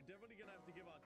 we're definitely gonna have to give our.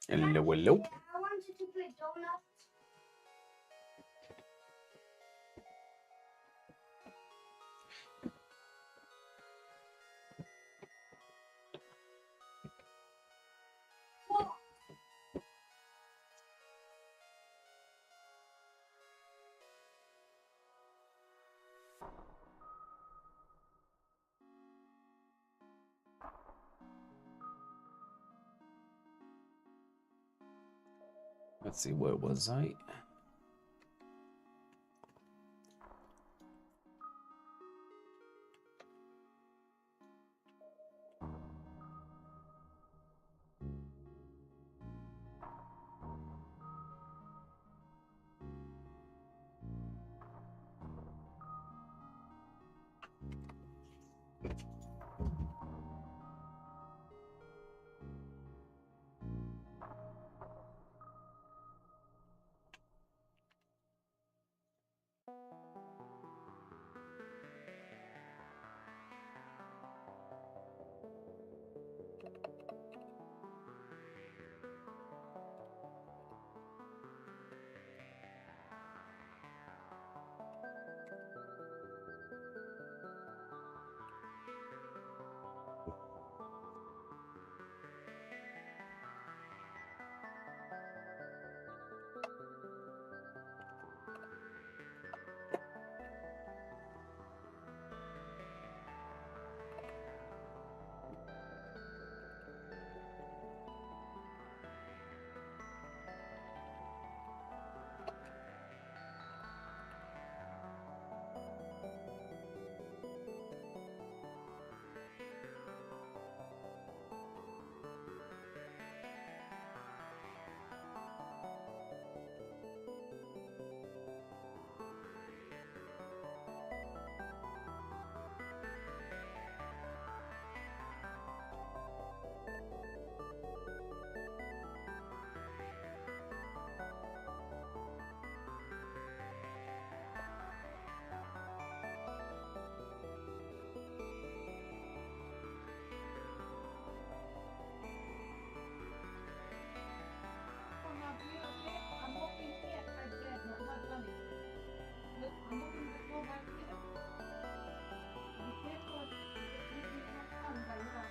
Hello, hello. I wanted to play donuts. Let's see, where was I? I'm hoping here, right there, not money. Look, I'm hoping to go back here. Be careful. You will not come by that.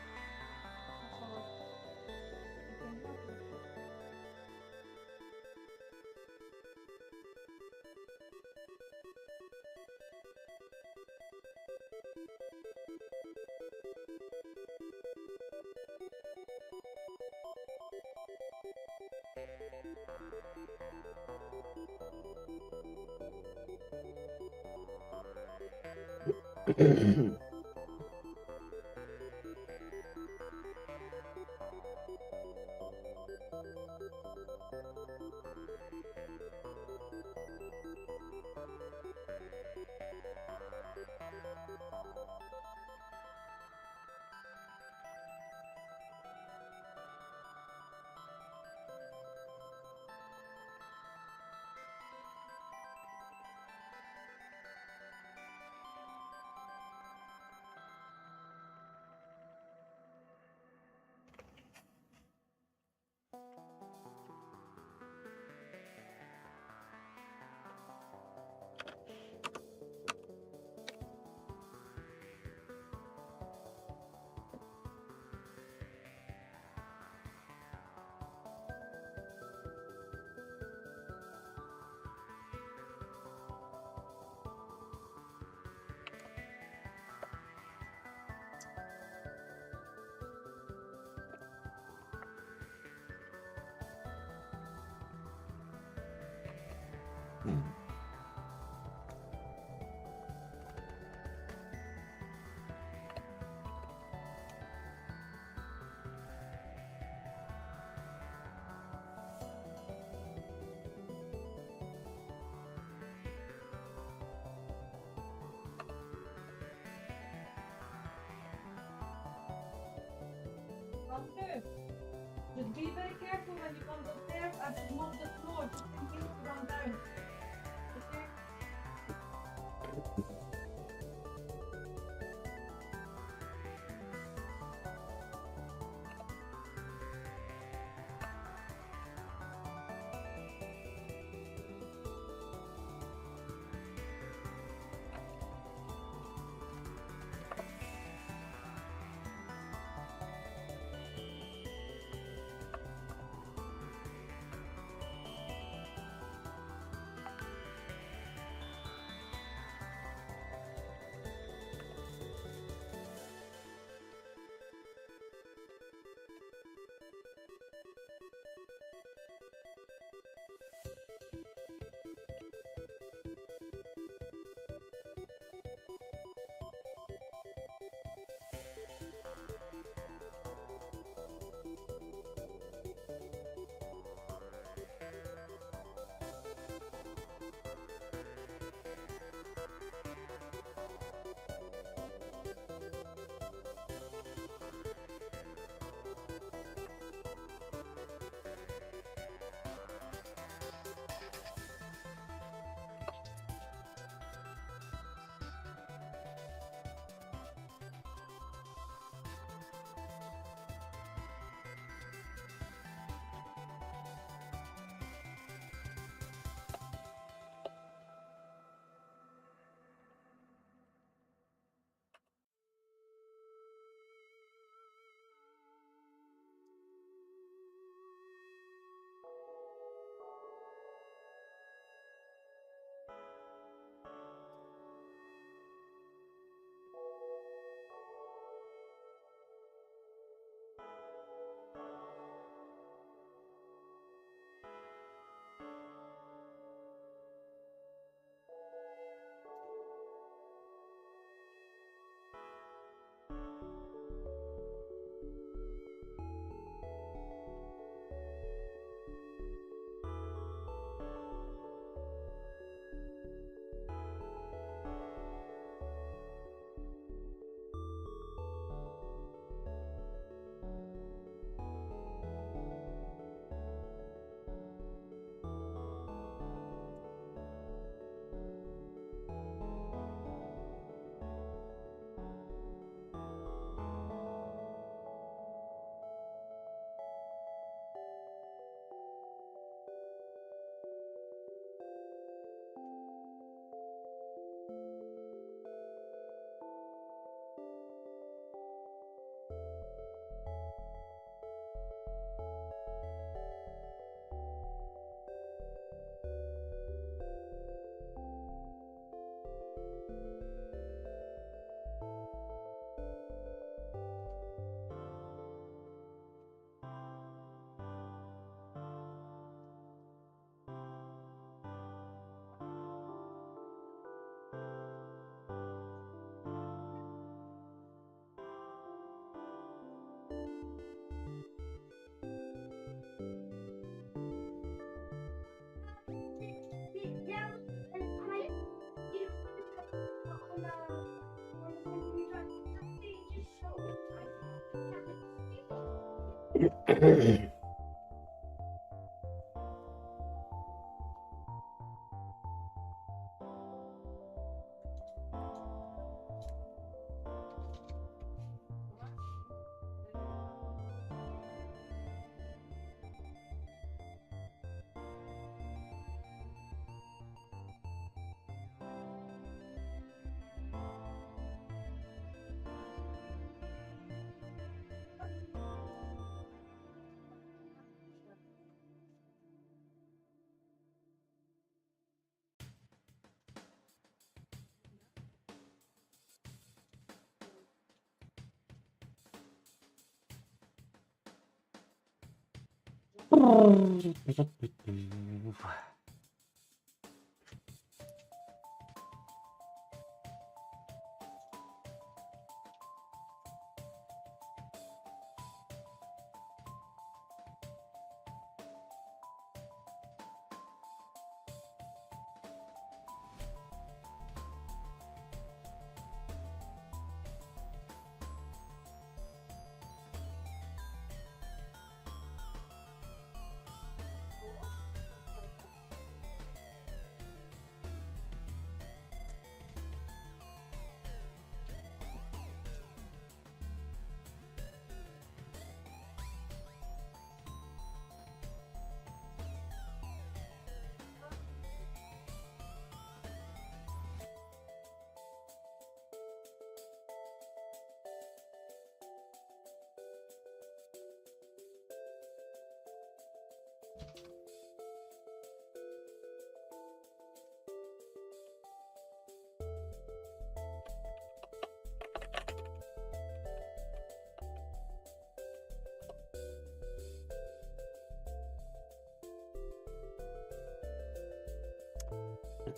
That's all. You can help me. Doctor, just be very careful when you come upstairs and mop the floor just in case you run down. Okay?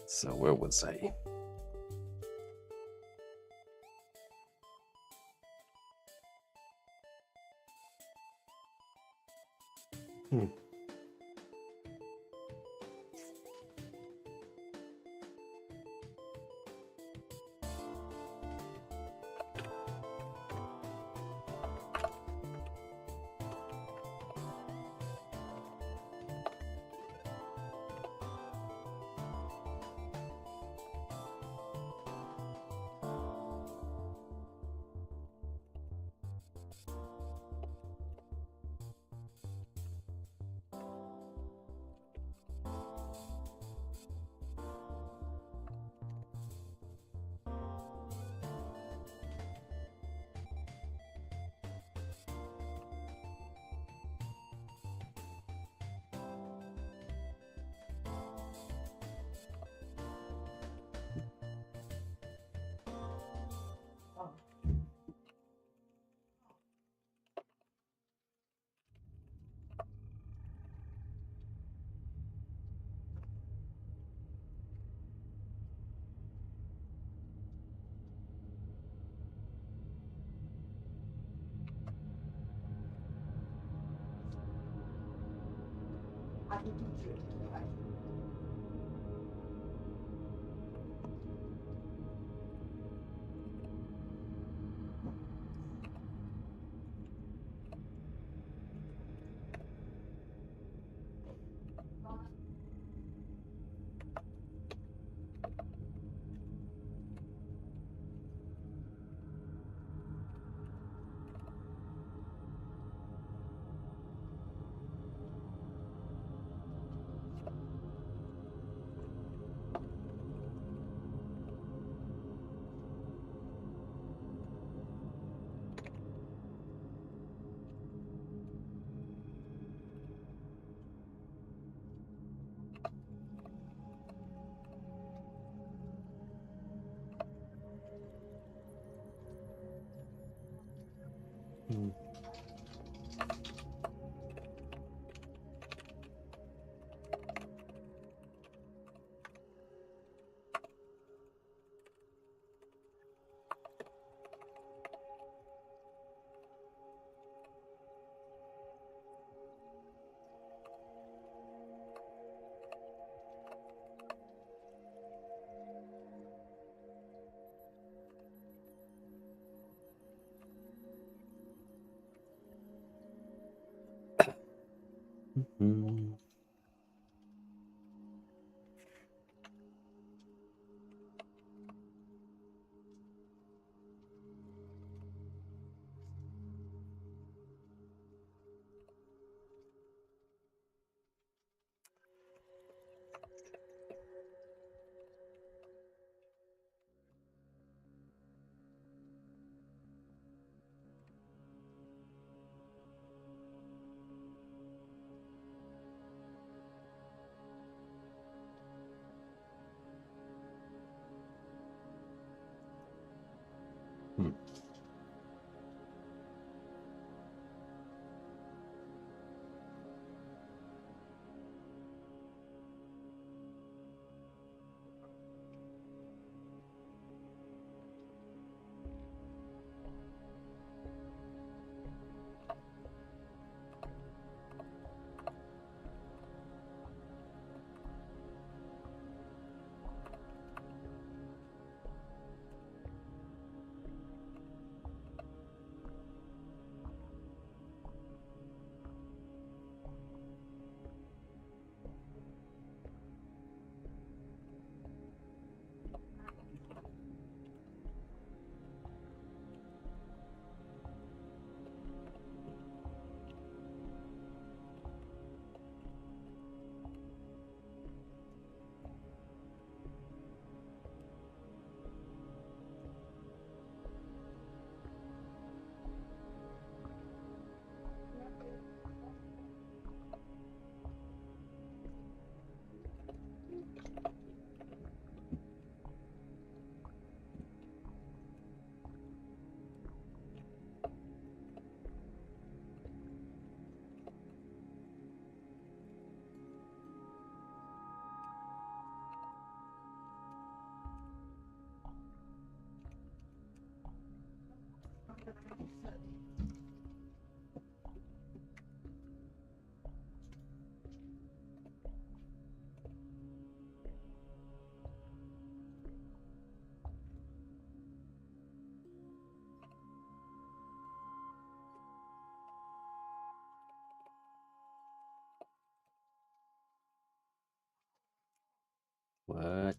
So where was I? Mm. What?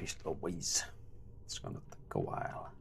Jeez Louise. It's gonna take a while.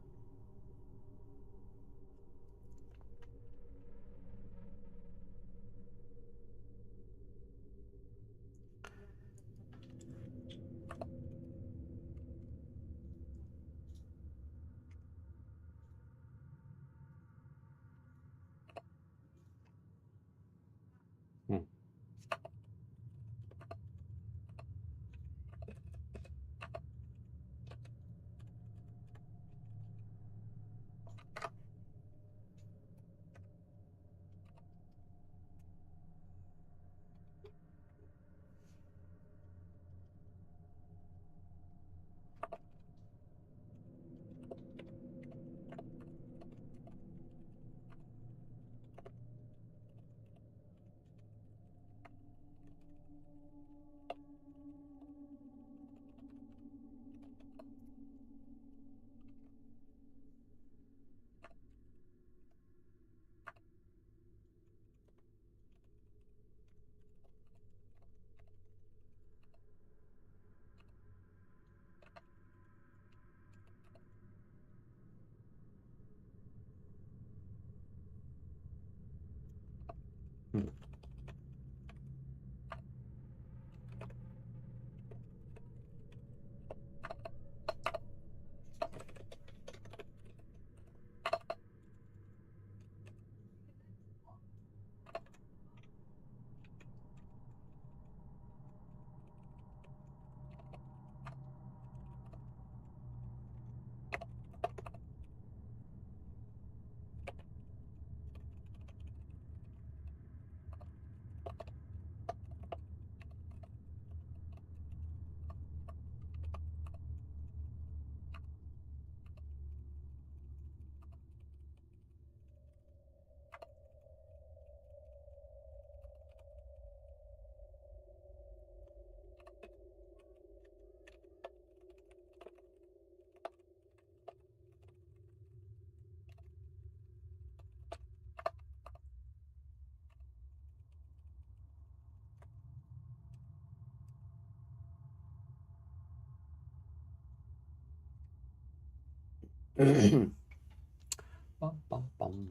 Bum, bum, bum.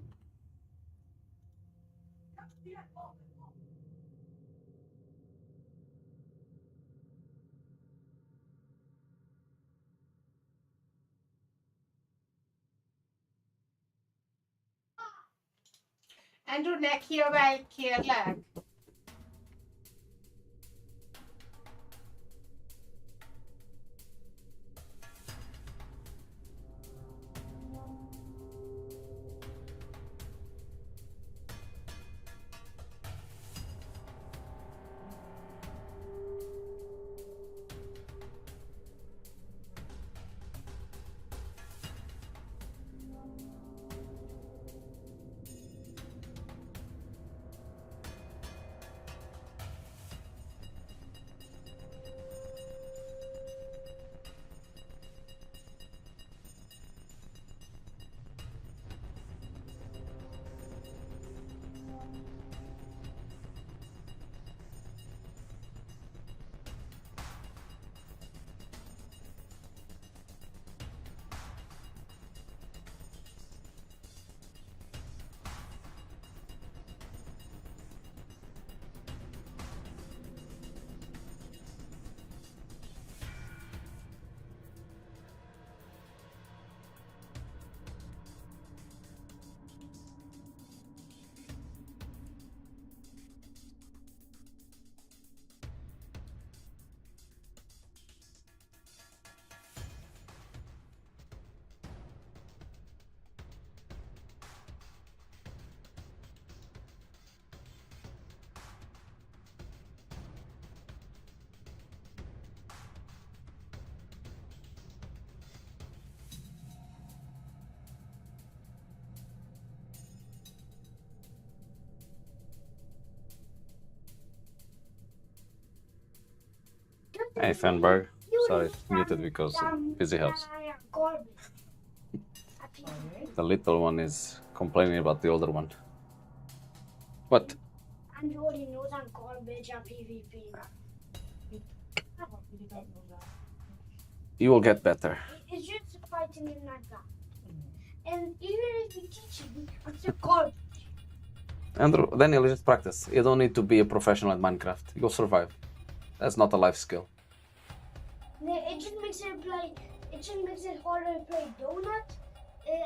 Andrew, neck here by care lag. Hey, Fenberg. Sorry, it's muted because busy house. The little one is complaining about the older one. What? And you already knows I'm garbage at PvP. You will get better. It's just fighting in like that. And even if you teach me, I'm still garbage. Andrew, Daniel, just practice. You don't need to be a professional at Minecraft. You'll survive. That's not a life skill. It just makes it play. It just makes it harder to play Donut,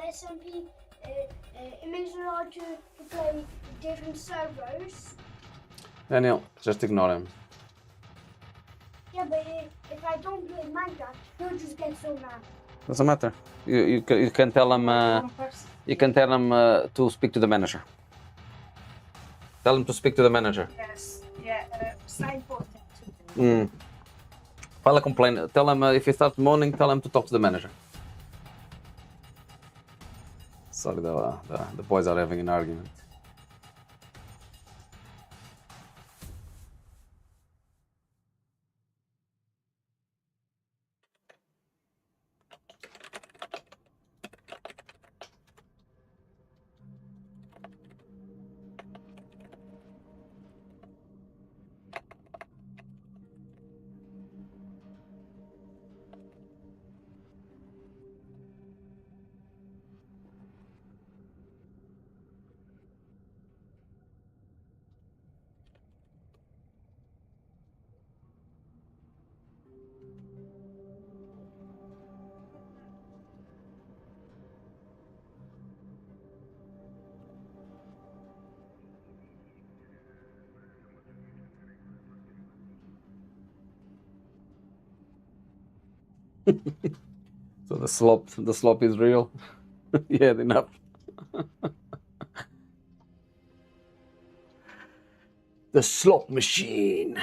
SMP. It makes it hard to play different servers. Daniel, just ignore him. Yeah, but if I don't play Minecraft, he'll just get so mad. Doesn't matter. You can tell him. You can tell him to speak to the manager. Tell him to speak to the manager. Yes. Yeah. Sign for it. File a complaint. Tell him if he starts moaning, tell him to talk to the manager. Sorry, the boys are having an argument. So the slop is real. Yeah, enough. The slop machine.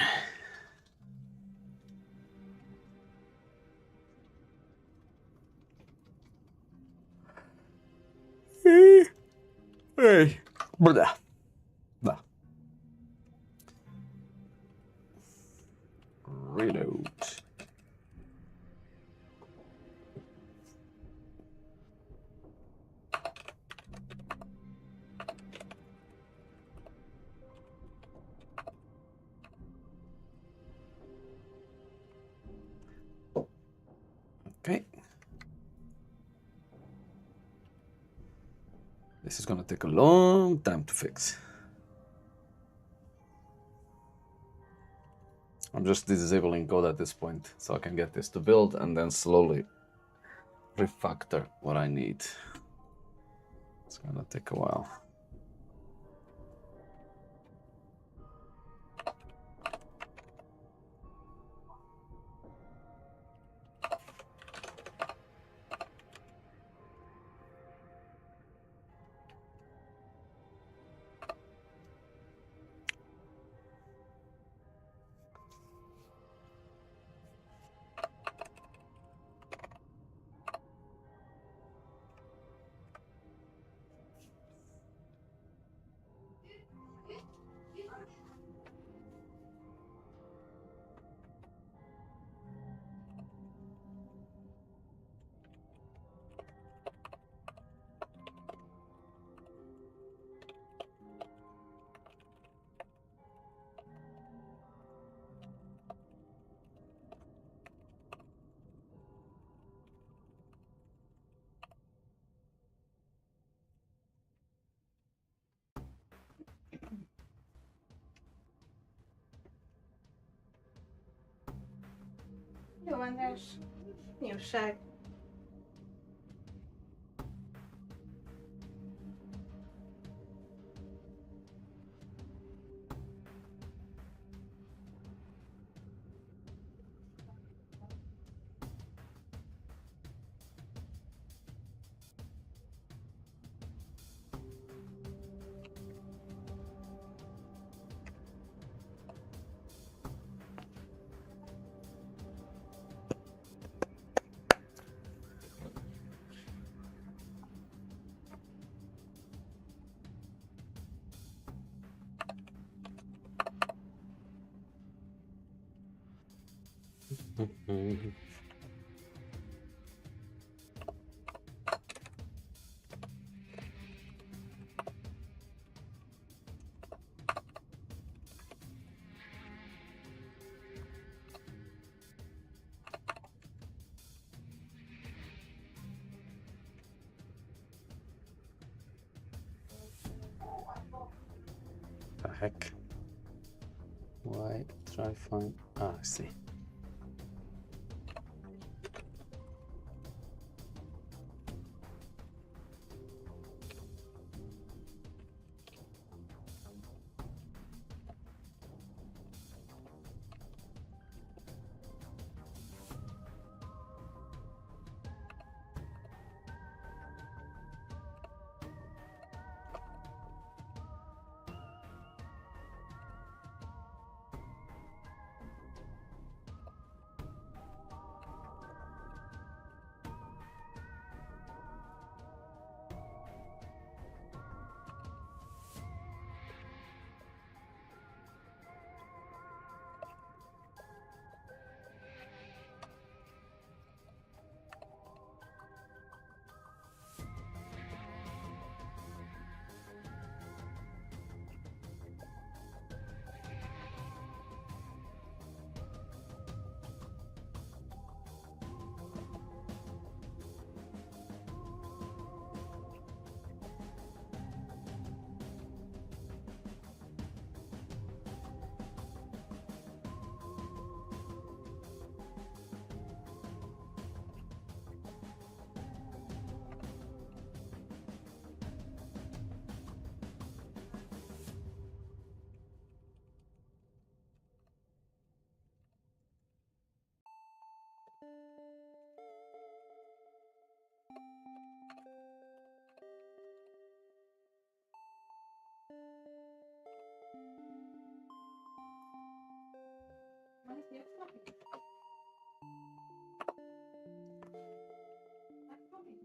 Hey, brother. Blah. Reload. Okay. This is gonna take a long time to fix. I'm just disabling code at this point so I can get this to build and then slowly refactor what I need. It's gonna take a while. Jó, András. Mi újság? The heck? Why try find? Ah, I see. Van is niet snap ik. Dat kom ik.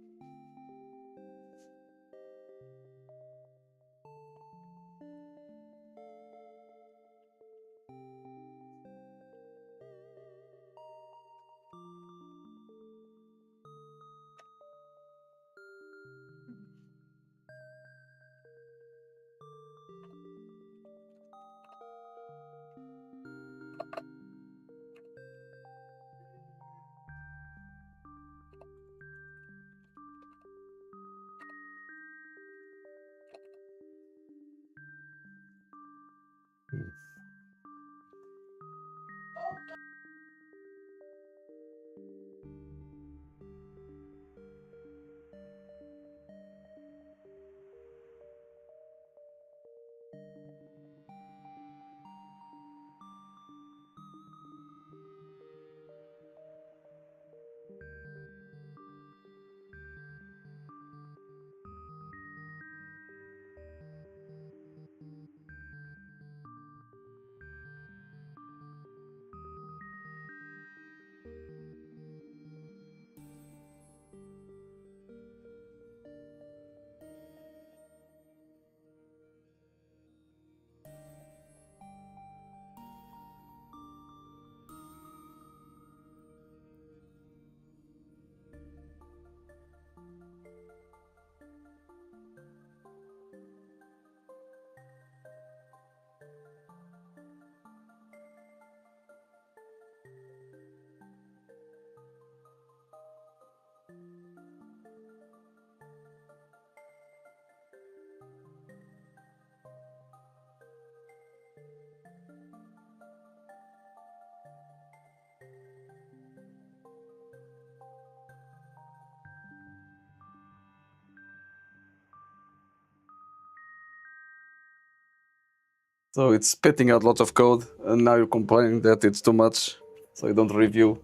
So it's spitting out lots of code, and now you're complaining that it's too much, so you don't review.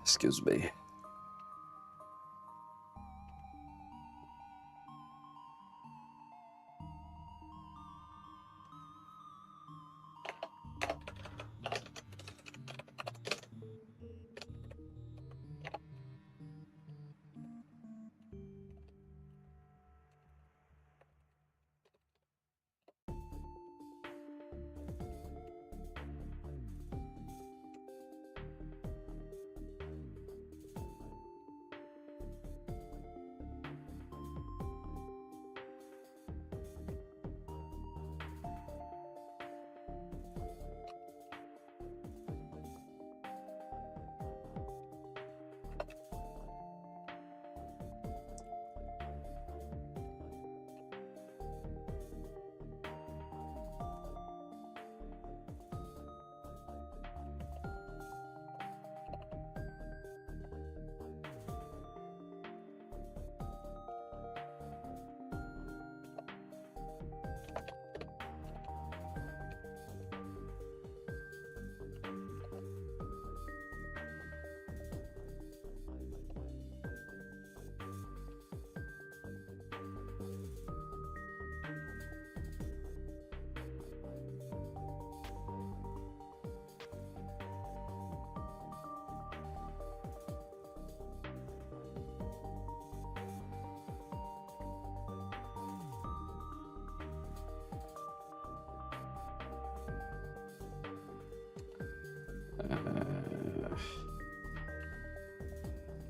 Excuse me.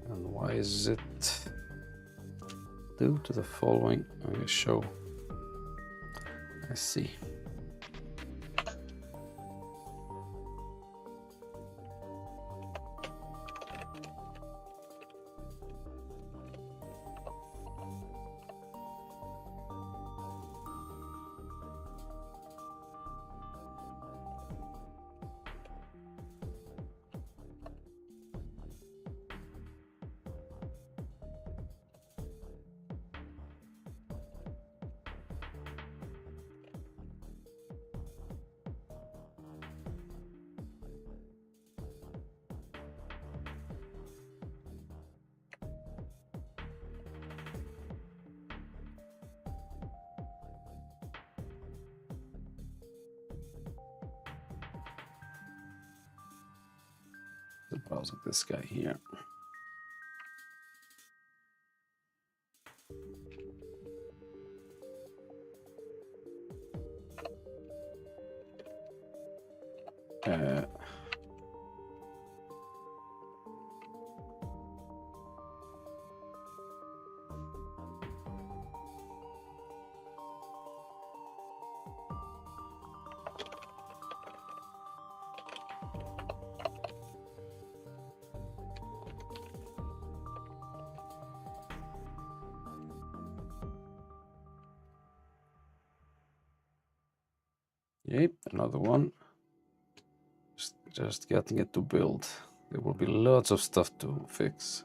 And why is it due to the following? I'm going to show. I see. Browsing this guy here. Yep, another one. Just getting it to build. There will be lots of stuff to fix.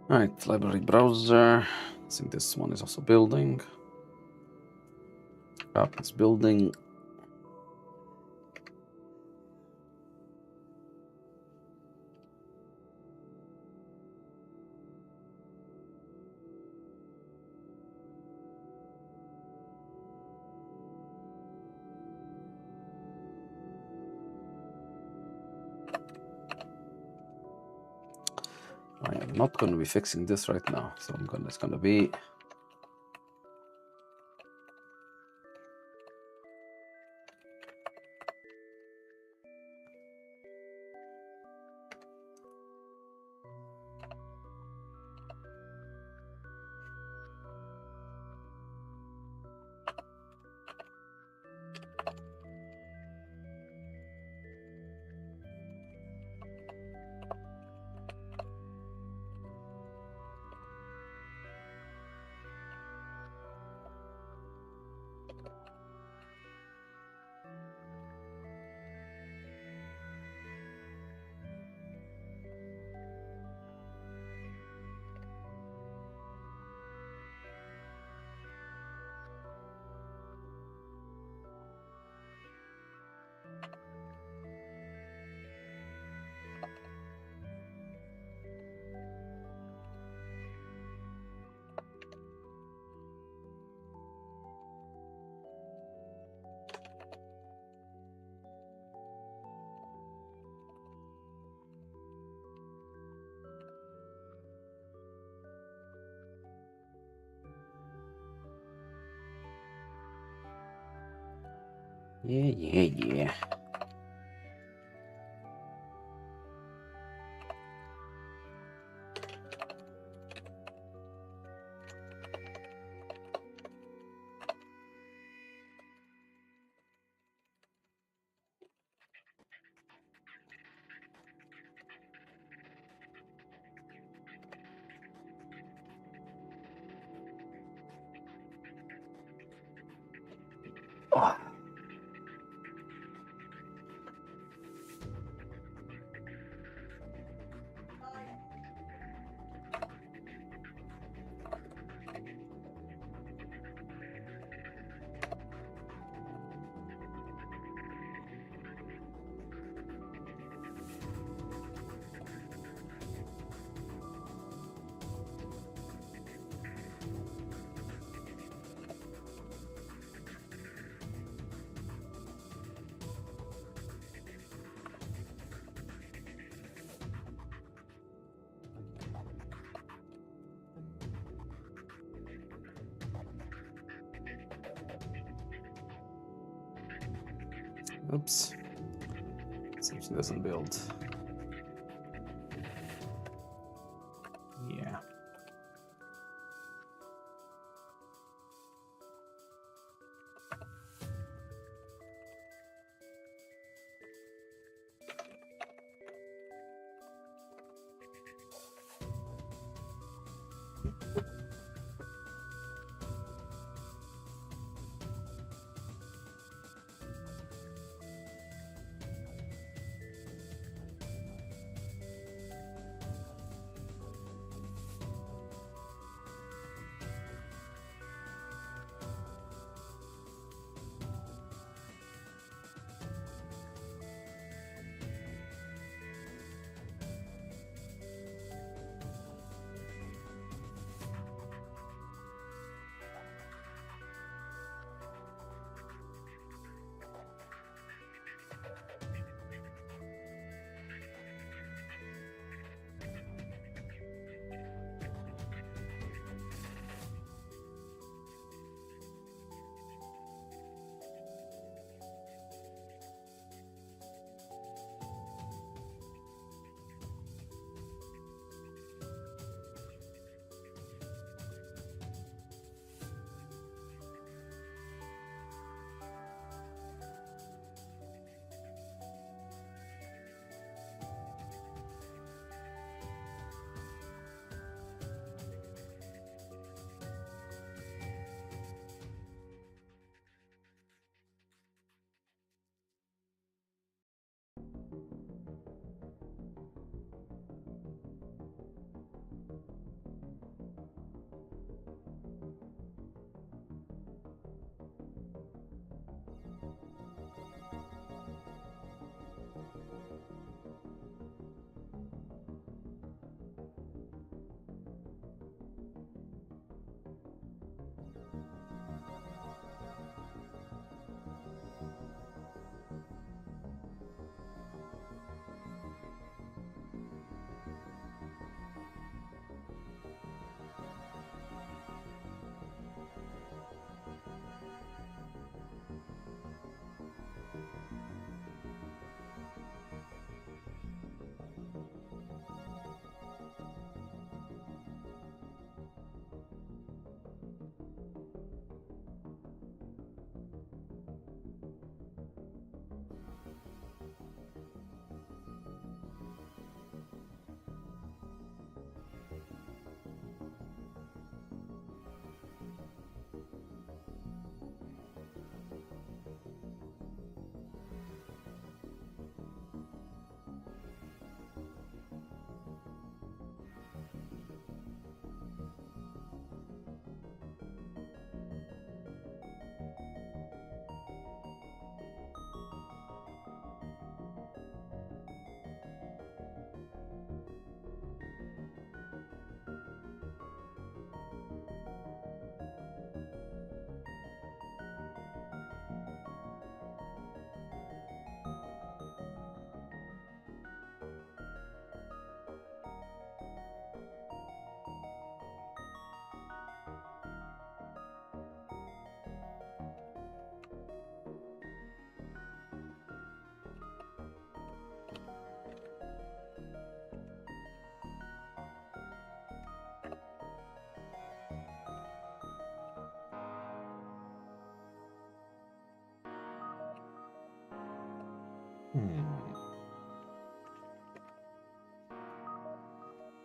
Alright, library browser. I think this one is also building. App is building. I am not going to be fixing this right now, so it's going to be yeah. Oh. Oops. Seems it doesn't build. Yeah.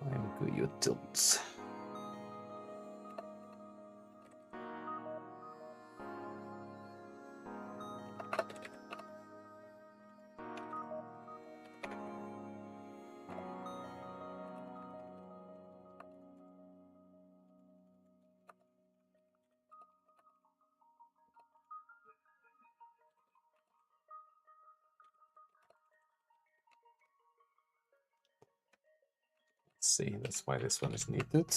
I'm good utils. See, that's why this one is needed.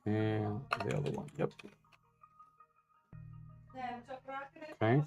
And the other one, yep. Okay.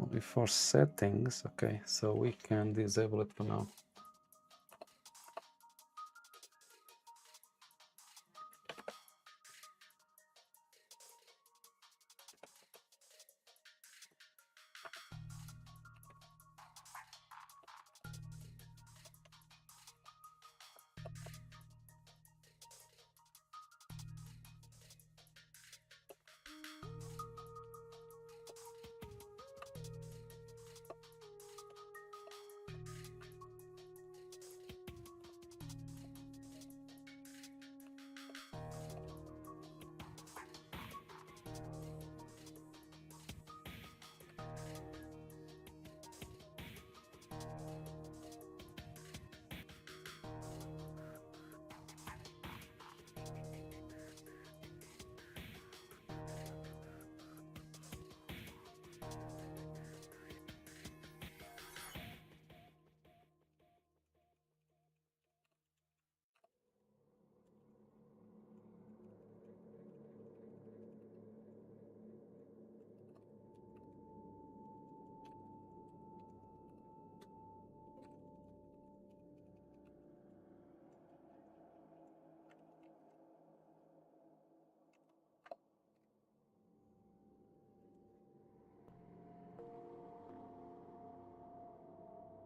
Only for settings. Okay, so we can disable it for now.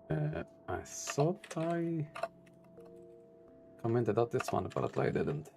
I thought I commented out this one, but I didn't.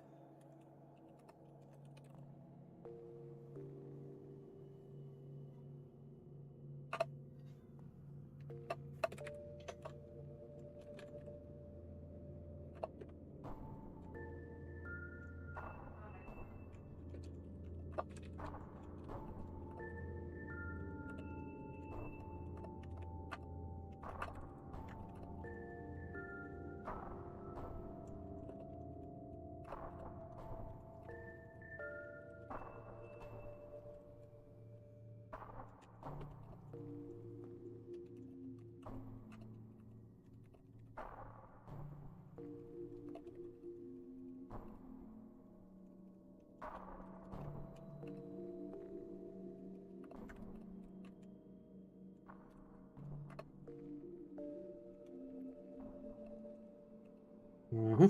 Mm-hmm.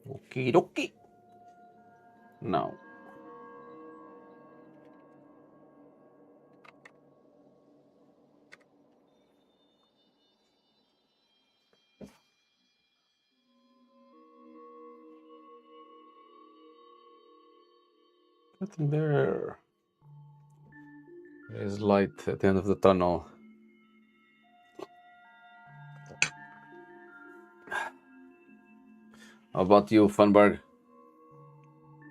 Okie dokie. Now. Nothing there. There's light at the end of the tunnel. How about you, Funberg?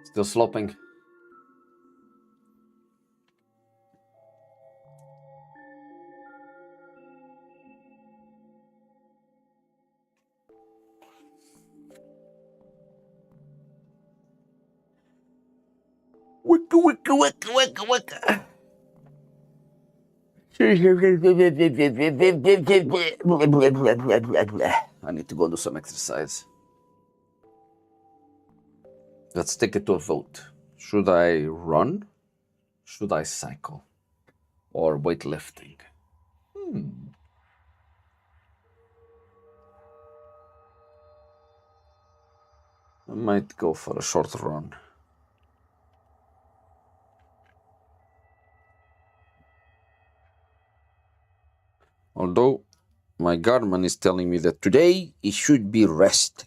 Still slopping? Wicka, wicka, wicka, wicka, wicka. I need to go do some exercise. Let's take it to a vote. Should I run? Should I cycle? Or weightlifting? I might go for a short run. Although my Garmin is telling me that today it should be rest.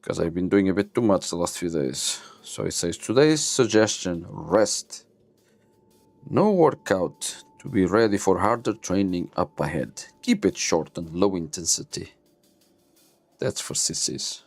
Because I've been doing a bit too much the last few days. So it says today's suggestion, rest. No workout to be ready for harder training up ahead. Keep it short and low intensity. That's for sissies.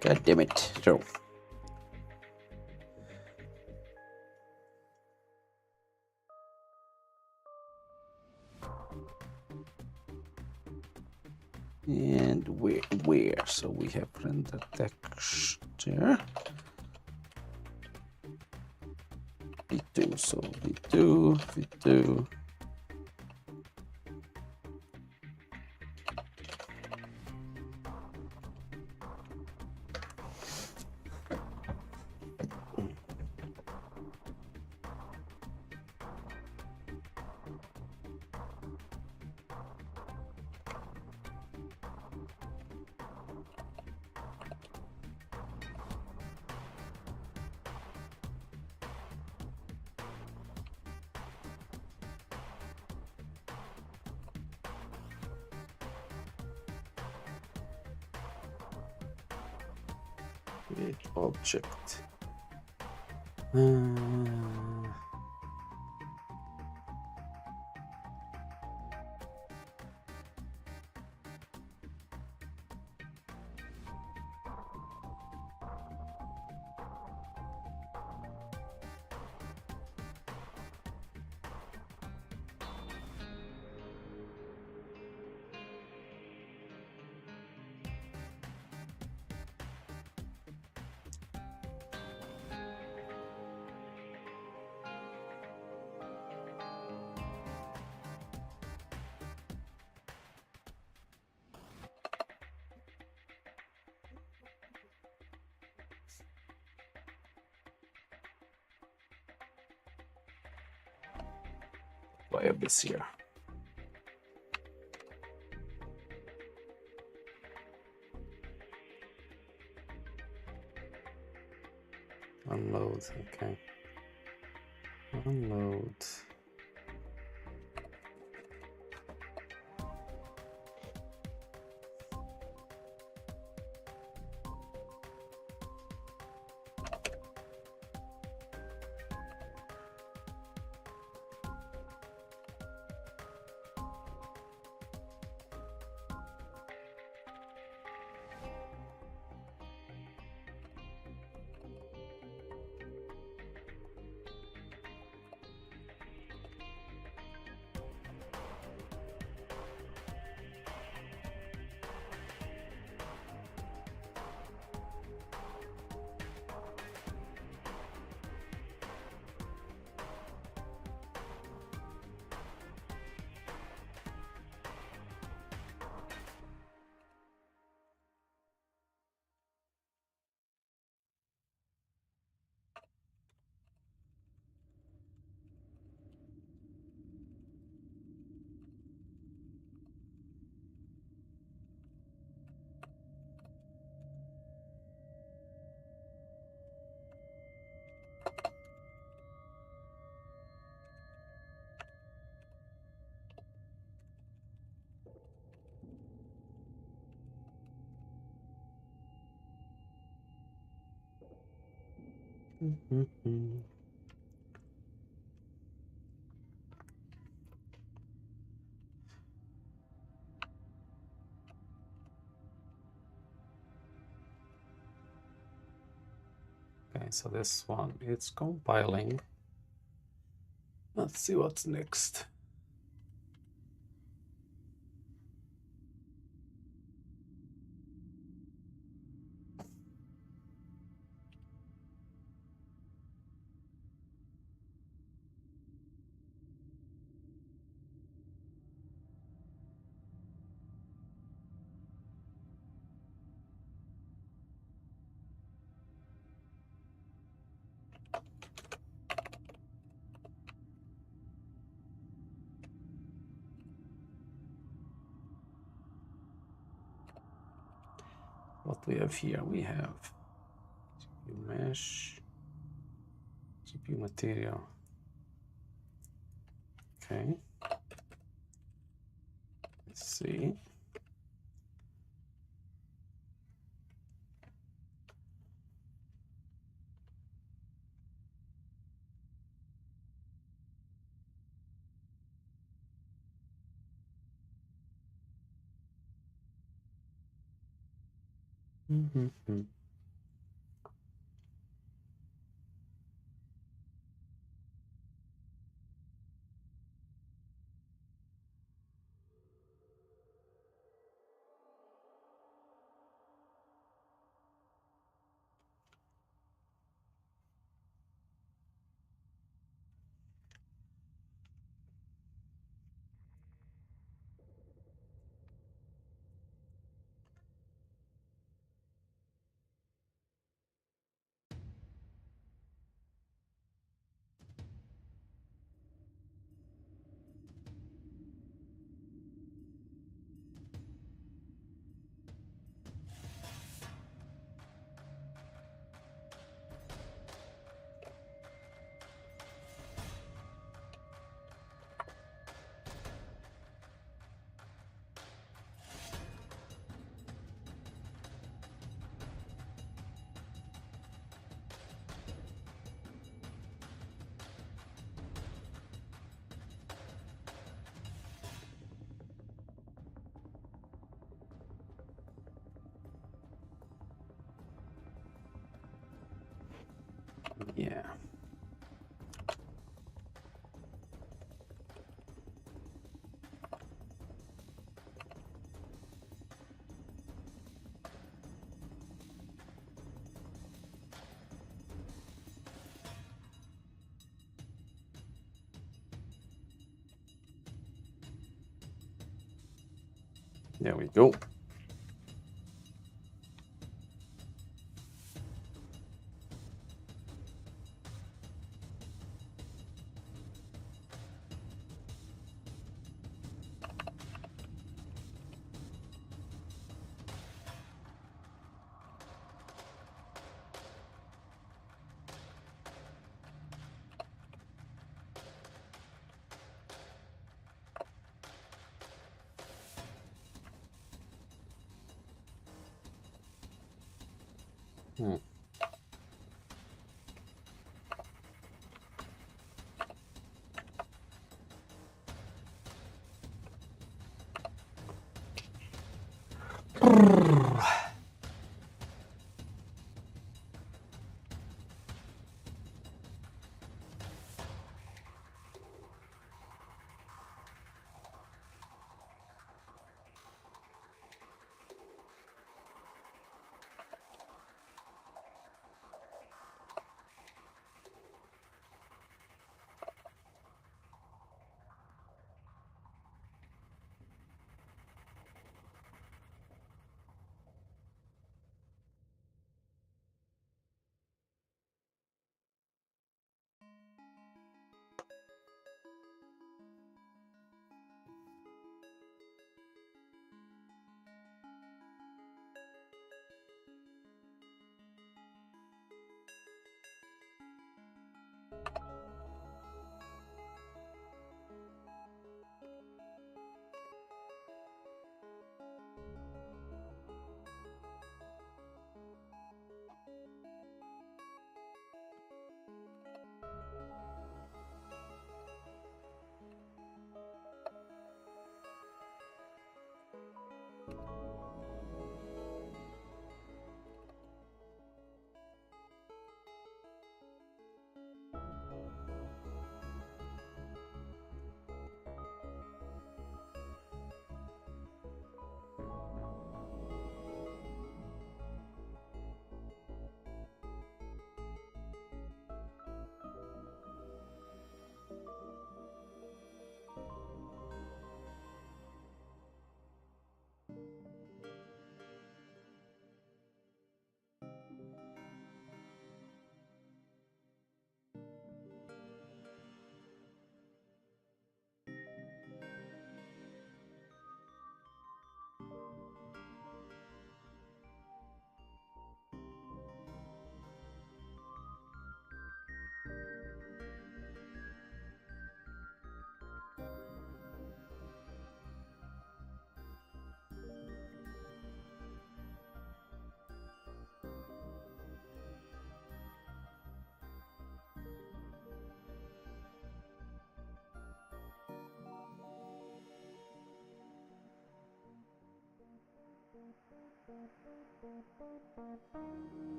God damn it. So. And where? So we have render texture. V2, so V2. Object. by Abyss here. Unload, okay. Unload. Okay, so this one, it's compiling. Let's see what's next. What we have here, we have GPU mesh, GPU material. Okay. Let's see. Yeah. There we go. Hmm.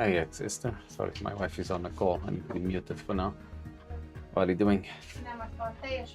Hey, it's Esther. Sorry, my wife is on a call. I need to be muted for now. What are you doing? Nem azt a teljes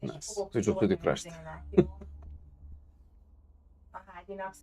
Nice. We took to depressed. A hágyinak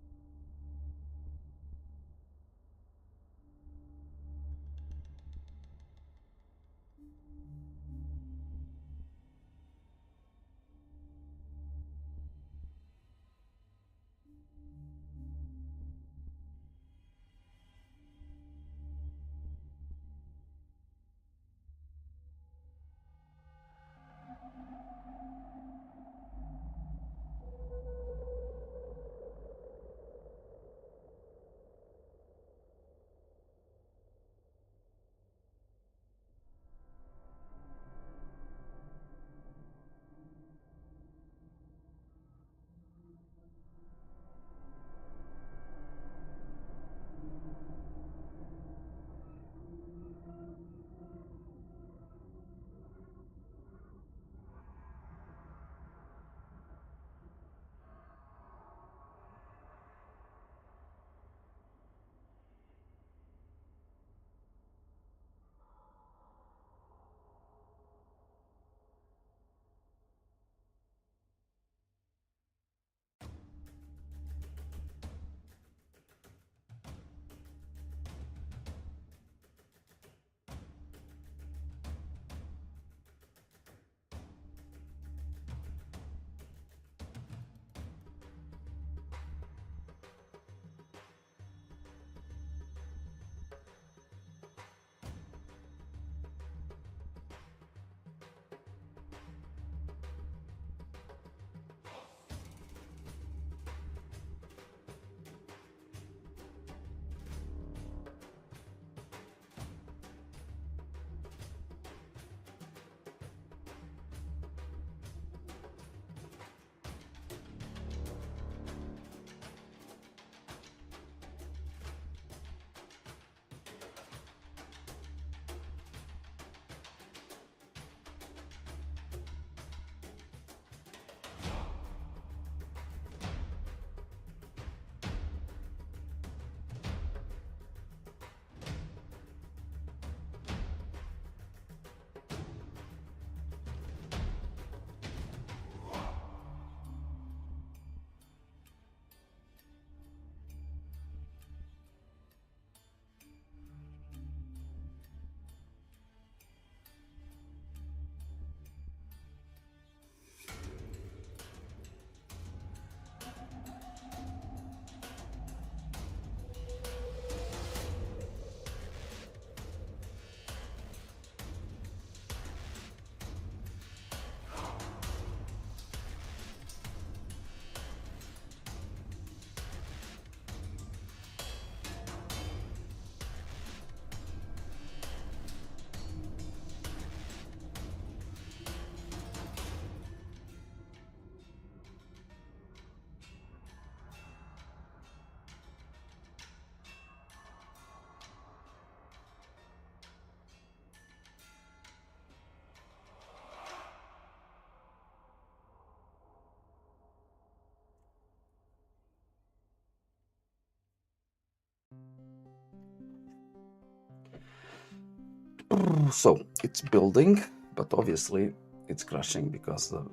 So it's building, but obviously it's crashing because to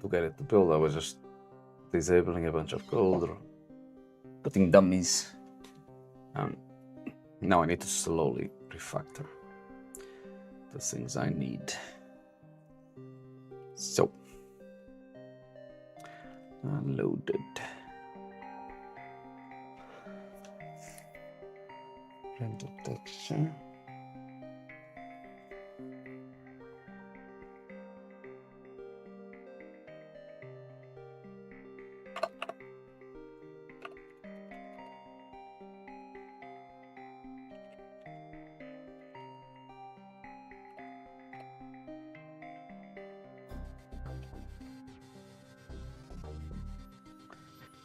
get it to build, I was just disabling a bunch of code or putting dummies. Now I need to slowly refactor the things I need. So, unloaded. Render texture.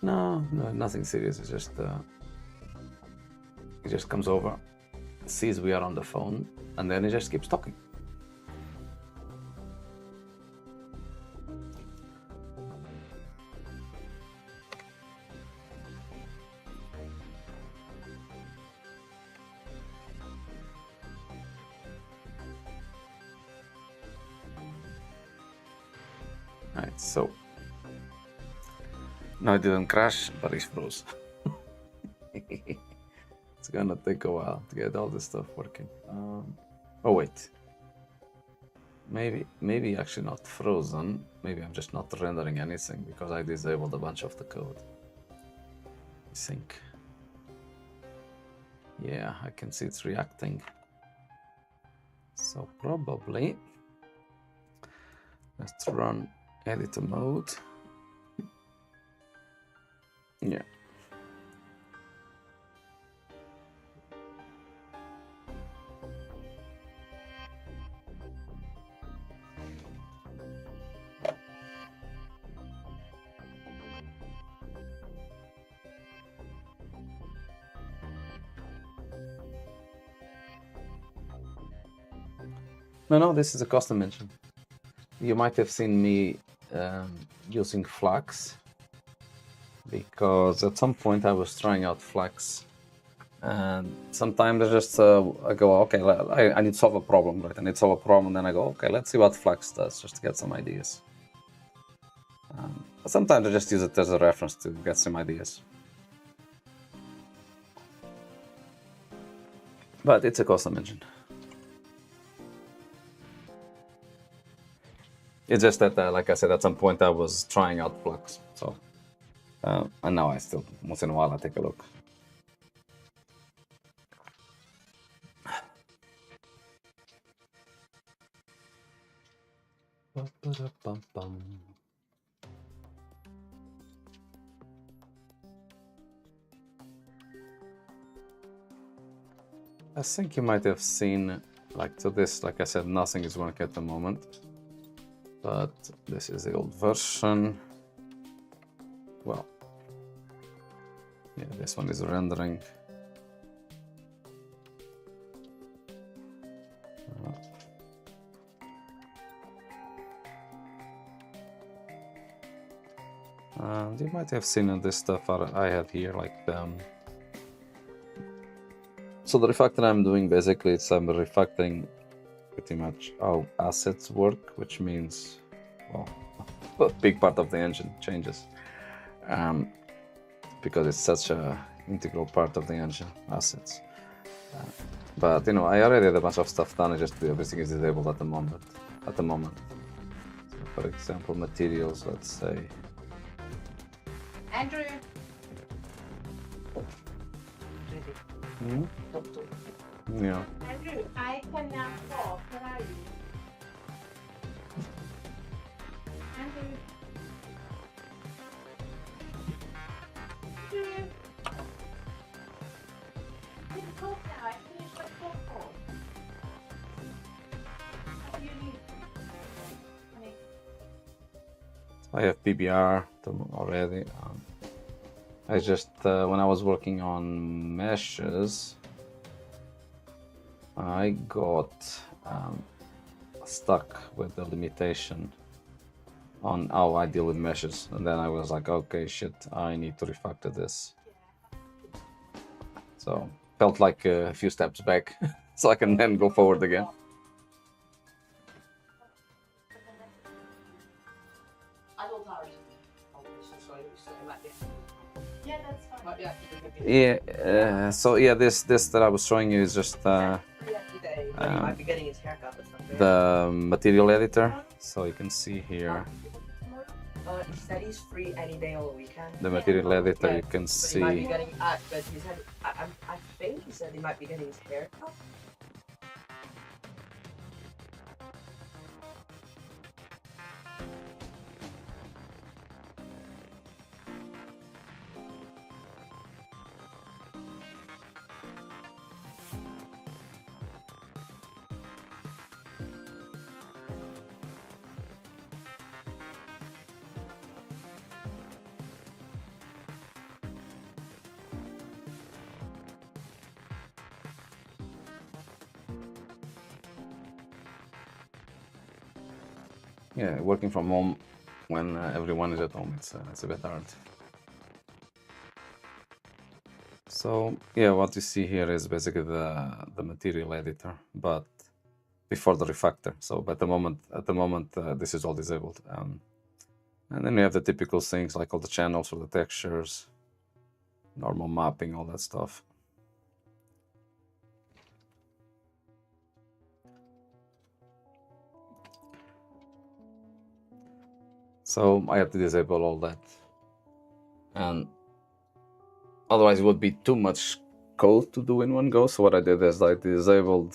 No, nothing serious. It's just he just comes over, sees we are on the phone, and then he just keeps talking. Alright, so no, it didn't crash, but it froze. It's gonna take a while to get all this stuff working. Oh wait, maybe actually not frozen. Maybe I'm just not rendering anything because I disabled a bunch of the code. I think. Yeah, I can see it's reacting. So probably let's run editor mode. Yeah. No, this is a custom engine. You might have seen me using Flux because at some point I was trying out Flux, and sometimes I just I go, okay, I need to solve a problem, right? I need to solve a problem, and then I go, okay, let's see what Flux does, just to get some ideas. But sometimes I just use it as a reference to get some ideas. But it's a custom engine. It's just that, like I said, at some point I was trying out Flux, so and now I still, once in a while, I take a look. I think you might have seen, like, to this, like I said, nothing is working at the moment. But this is the old version. Well, yeah, this one is rendering. And you might have seen this stuff I had here, like so the refactor I'm doing basically is I'm refactoring pretty much how assets work, which means, well, a big part of the engine changes because it's such a integral part of the engine, assets. But you know, I already had a bunch of stuff done. Just everything is disabled at the moment. So, for example, materials. Let's say. Andrew. Hmm? Yeah. Andrew, I can now talk. Where are you? Andrew. Andrew. You can talk now. I finished my talk call. What do you need? Honey. I have PBR already. I just, when I was working on meshes, I got stuck with the limitation on how I deal with meshes. And then I was like, okay, shit, I need to refactor this. So, felt like a few steps back, so I can then go forward again. Yeah, Yeah. So yeah, this that I was showing you is just he might be getting his haircut or something. the material editor. So you can see here He said he's free any day all weekend. the material editor. You can But he might be see. getting, but he said, I think he said he might be getting his hair cut. Yeah, working from home when everyone is at home, it's a bit hard. So yeah, what you see here is basically the material editor, but before the refactor. So at the moment, this is all disabled. And then you have the typical things like all the channels for the textures, normal mapping, all that stuff. So I have to disable all that, and otherwise it would be too much code to do in one go. So what I did is I disabled.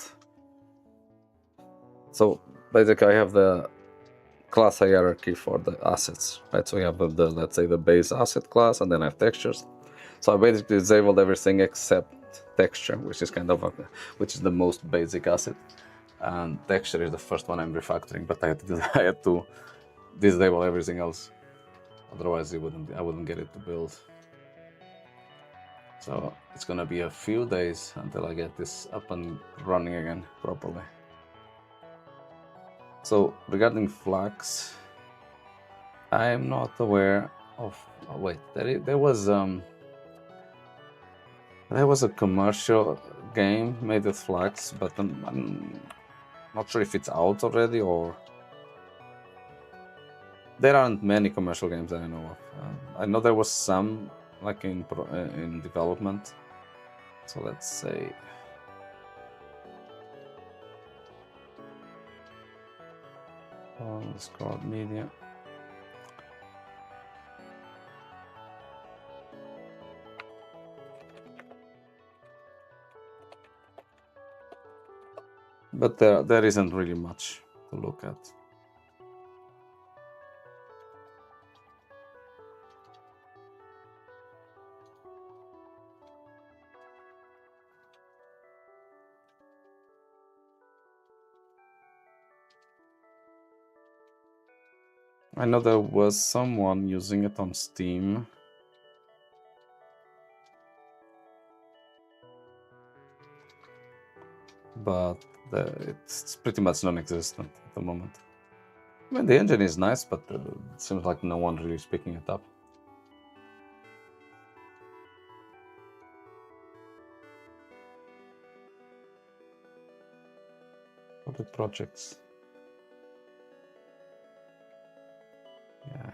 So basically I have the class hierarchy for the assets, right? So you have the let's say the base asset class, and then I have textures. So I basically disabled everything except texture, which is which is the most basic asset, and texture is the first one I'm refactoring. But I had to disable everything else, otherwise I wouldn't get it to build. So it's gonna be a few days until I get this up and running again properly. So regarding Flux, I am not aware of. Oh, wait, there was a commercial game made with Flux, but I'm not sure if it's out already or. There aren't many commercial games that I know of. I know there was some like in development. So let's say. Discord media. But there isn't really much to look at. I know there was someone using it on Steam. But it's pretty much non-existent at the moment. I mean, the engine is nice, but it seems like no one really is picking it up. Public projects. Yeah.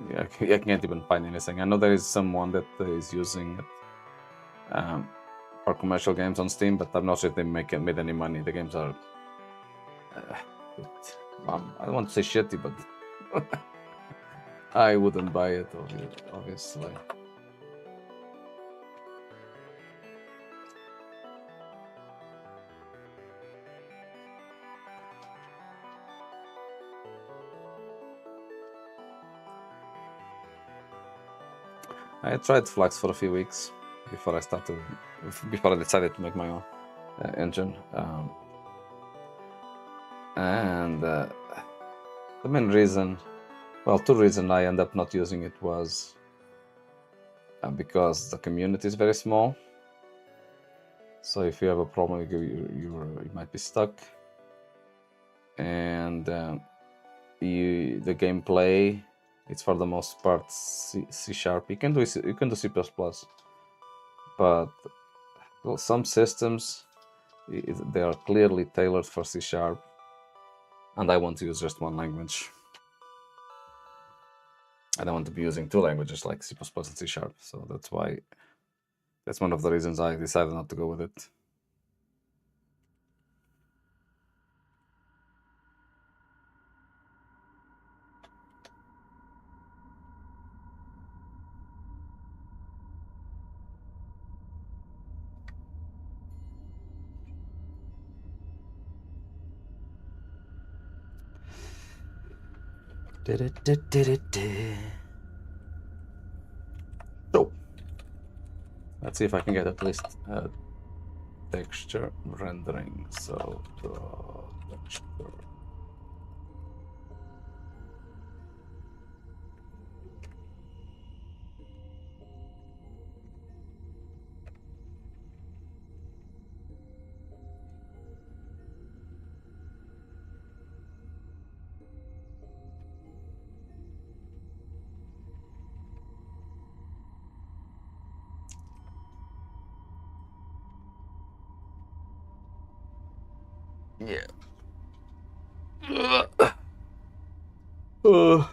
Yeah, I can't even find anything. I know there is someone that is using it for commercial games on Steam, but I'm not sure if they made any money. The games are, I don't want to say shitty, but I wouldn't buy it, obviously. I tried Flux for a few weeks before I decided to make my own engine. And the main reason, well, two reasons I end up not using it was because the community is very small. So if you have a problem, you might be stuck. And the gameplay, it's for the most part C#. You can do C++, but some systems they are clearly tailored for C#, And I want to use just one language. I don't want to be using two languages like C++ and C#. So that's why, that's one of the reasons I decided not to go with it. So, let's see if I can get at least texture rendering. So, texture. Yeah. Uh.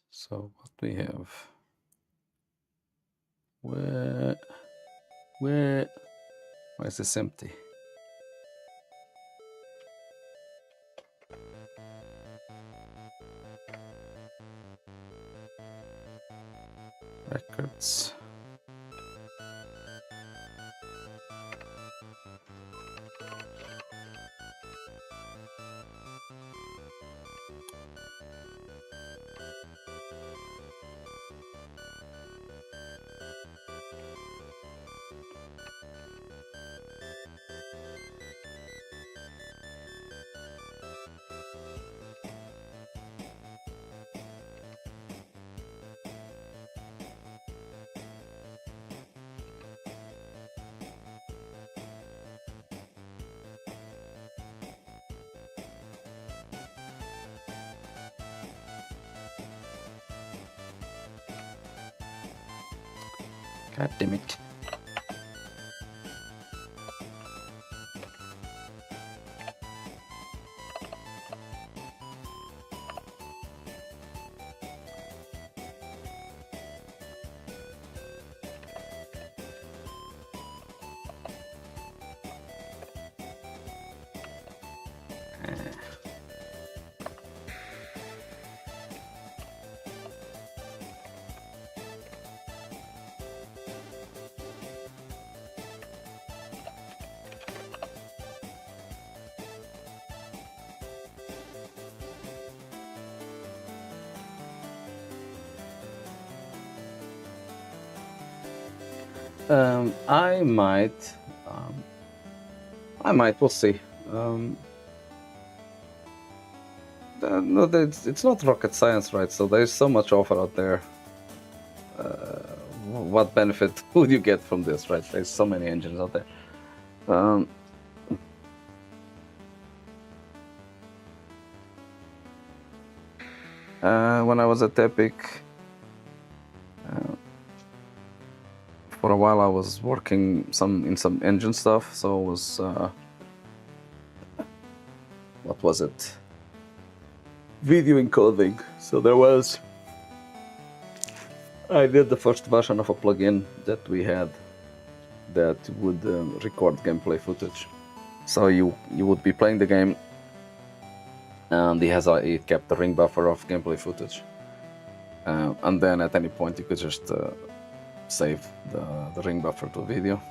So what we have? Why is this empty? Records. God damn it. I might, we'll see. No, it's not rocket science, right? So there's so much offer out there. What benefit would you get from this, right? There's so many engines out there. When I was at Epic, for a while I was working in some engine stuff, so it was what was it? Video encoding. So there was. I did the first version of a plugin that we had that would record gameplay footage. So you would be playing the game, and it kept the ring buffer of gameplay footage, and then at any point you could just save the ring buffer to video,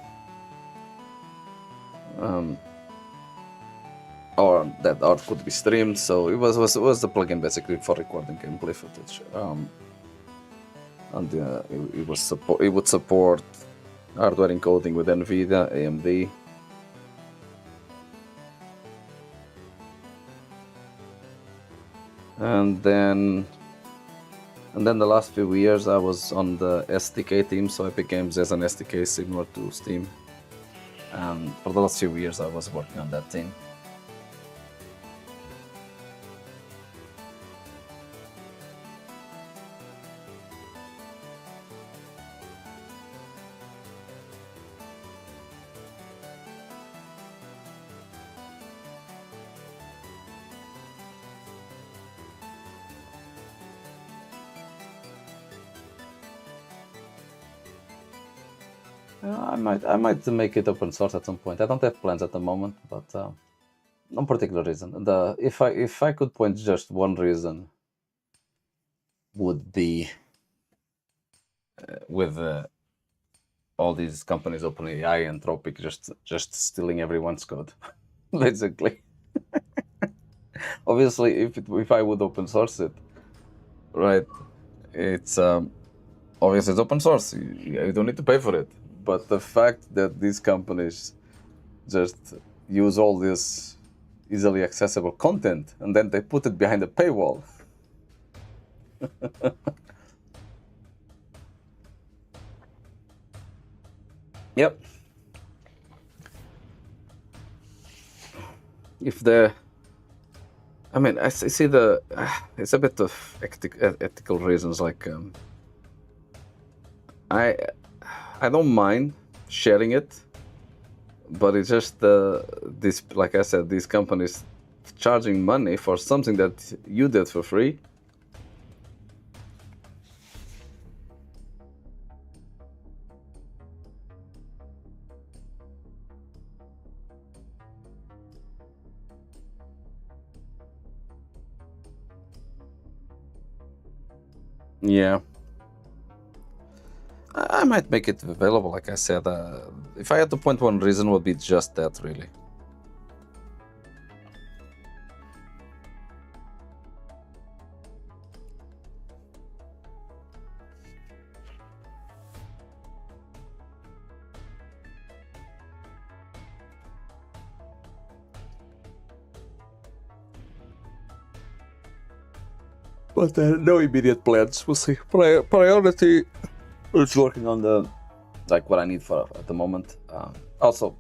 or that art could be streamed. So it was the plugin basically for recording gameplay footage, and it would support hardware encoding with NVIDIA, AMD. And then the last few years I was on the SDK team, so Epic Games has an SDK similar to Steam. And for the last few years I was working on that team. I might make it open source at some point. I don't have plans at the moment, but no particular reason. If I could point just one reason, would be with all these companies, OpenAI, Anthropic, just stealing everyone's code, basically. Obviously, if I would open source it, right? It's obviously it's open source. You don't need to pay for it. But the fact that these companies just use all this easily accessible content and then they put it behind a paywall. Yep. I see it's a bit of ethical reasons, like I don't mind sharing it, but it's just this, like I said, these companies charging money for something that you did for free. Yeah. I might make it available, like I said. If I had to point one reason, would be just that, really. But no immediate plans. We'll see. Priority is working on what I need for at the moment. Also,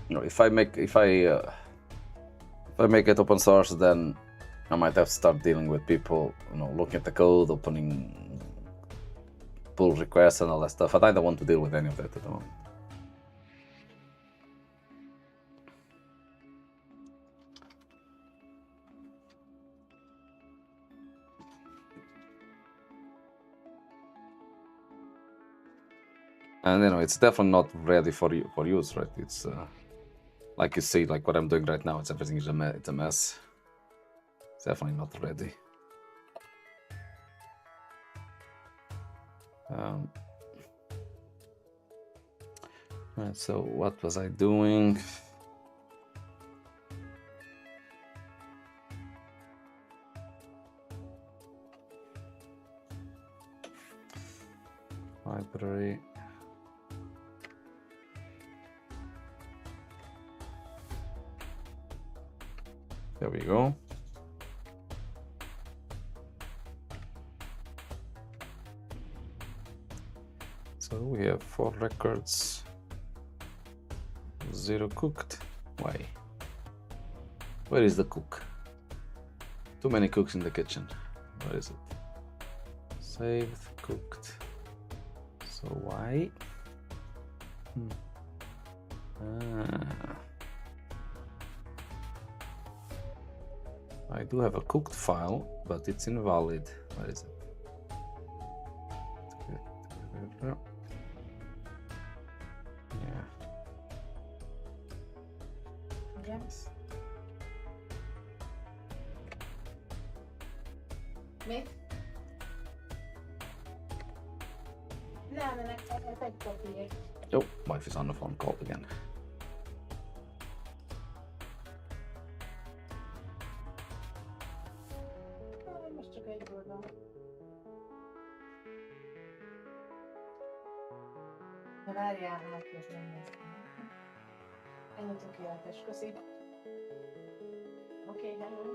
if I make it open source, then I might have to start dealing with people, looking at the code, opening pull requests and all that stuff. And I don't want to deal with any of that at the moment. And it's definitely not ready for use, right? It's like you see, like what I'm doing right now. Everything is it's a mess. It's definitely not ready. Right, so what was I doing? Library. There we go. So we have 4 records, 0 cooked. Why? Where is the cook? Too many cooks in the kitchen. Where is it? Saved, cooked. So why? I do have a cooked file, but it's invalid. Where is it? Yeah. James? Me? Nej, men jag tänkte på det. Oh, wife is on the phone call again. Jag måste gå igår då. Det där är alltid så länge. Jag tycker jag att jag ska se. Okej, hallå.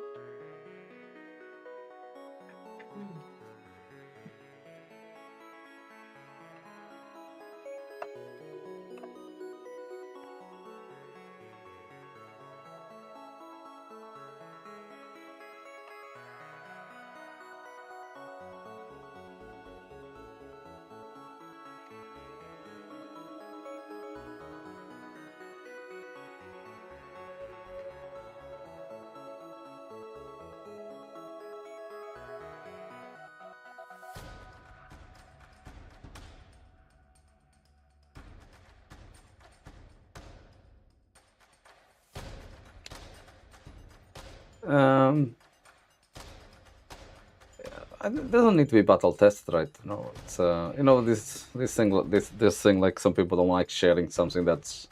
It doesn't need to be battle test, right? No, it's you know, this thing, like, some people don't like sharing something that's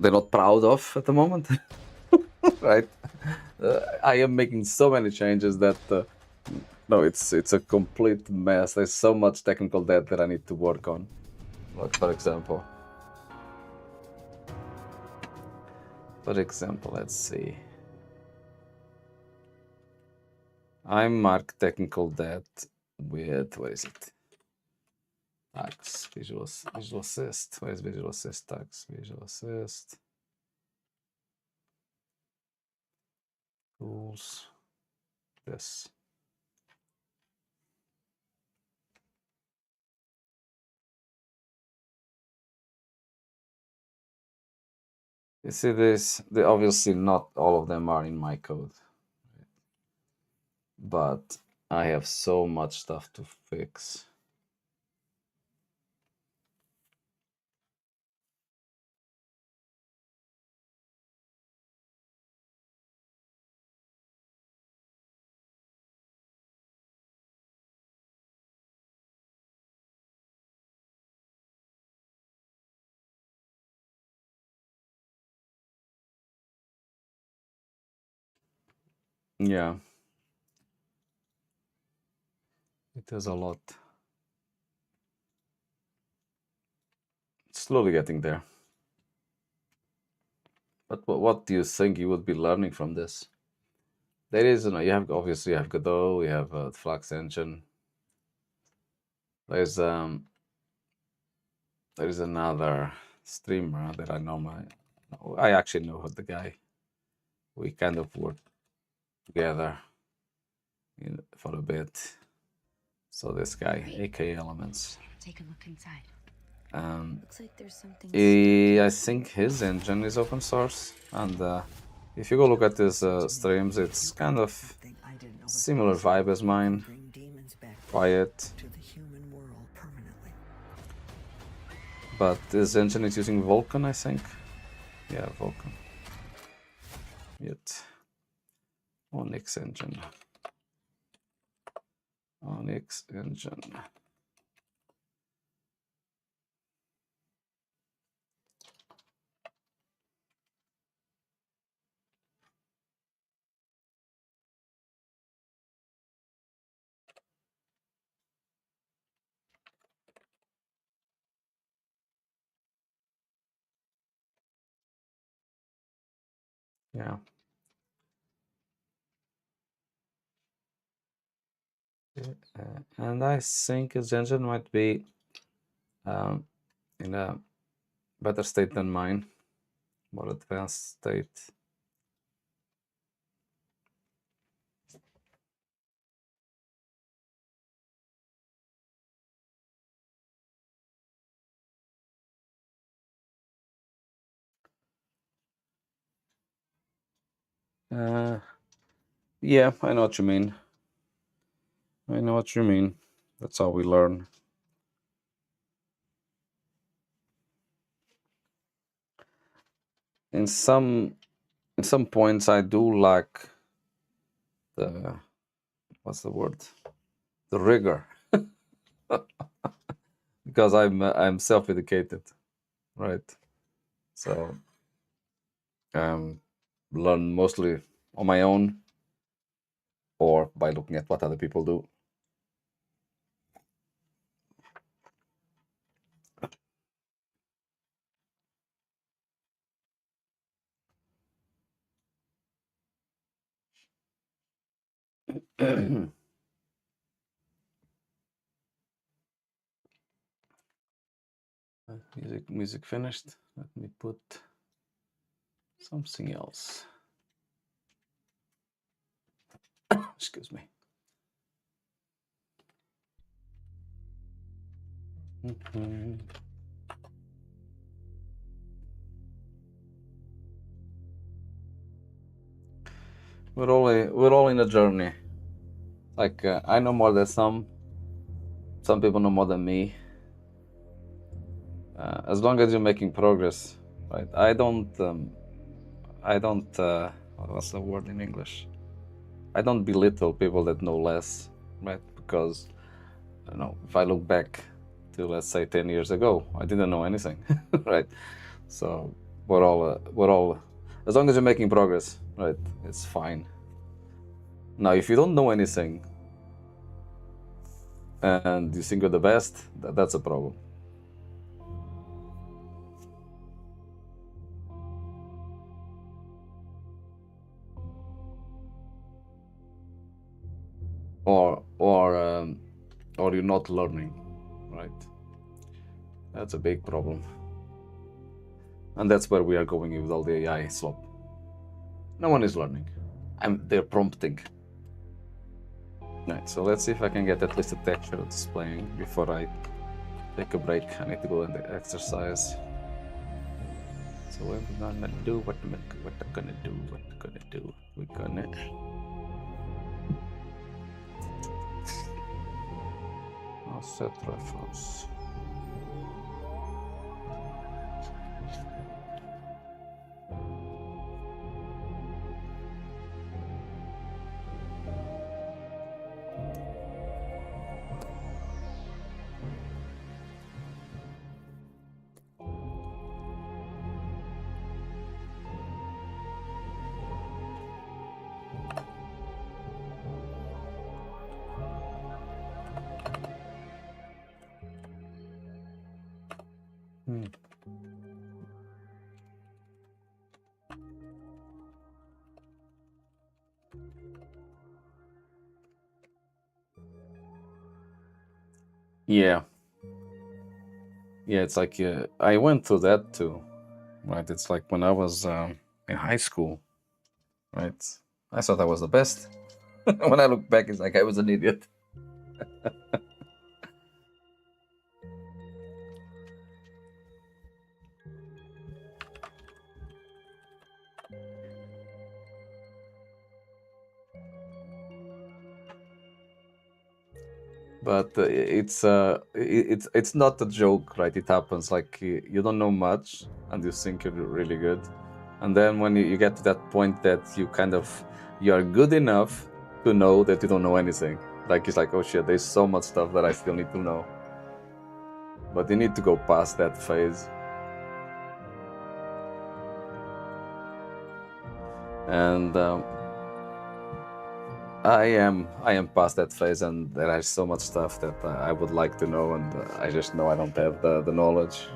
they're not proud of at the moment, right? I am making so many changes that no, it's a complete mess. There's so much technical debt that I need to work on. Like, for example, let's see. I mark technical debt with, where is it? Tags, Visual Assist. Where is Visual Assist tags? Visual Assist. Tools. This. You see this? Obviously not all of them are in my code, but I have so much stuff to fix. Yeah. It is a lot. Slowly getting there. But what do you think you would be learning from this? There is, you have obviously you have Godot, we have Flux Engine. There is another streamer that I know. I actually know the guy. We kind of work together for a bit. So this guy, AK Elements. Take a look inside. Looks like there's something. I think his engine is open source, and if you go look at his streams, it's kind of similar vibe as mine. Quiet. But his engine is using Vulkan, I think. Yeah, Vulkan. Yet. Onyx engine. Onyx engine. Yeah. And I think his engine might be in a better state than mine, more advanced state. Yeah, I know what you mean. I know what you mean. That's how we learn. In some points, I do lack the what's the word? The rigor, because I'm self-educated, right? So learn mostly on my own or by looking at what other people do. Music finished. Let me put something else. Excuse me. Mhm. We're all in a journey. Like I know more than some people know more than me. As long as you're making progress, right? I don't. What's the word in English? I don't belittle people that know less, right? Because if I look back to, let's say, 10 years ago, I didn't know anything, right? So we're all as long as you're making progress, right? It's fine. Now, if you don't know anything and you think you're the best, that's a problem. Or you're not learning, right? That's a big problem, and that's where we are going with all the AI swap. No one is learning. They're prompting. Right, so let's see if I can get at least a texture displaying before I take a break. I need to go and exercise. So what we're gonna do, what we're gonna do, we're gonna set reference. Yeah, it's like I went through that too, right? It's like when I was in high school, right? I thought I was the best. When I look back, it's like I was an idiot. But it's not a joke, right? It happens. Like you don't know much, and you think you're really good, and then when you get to that point that you are good enough to know that you don't know anything. Like it's like, oh shit, there's so much stuff that I still need to know. But you need to go past that phase. And I am past that phase, and there is so much stuff that I would like to know, and I just know I don't have the knowledge.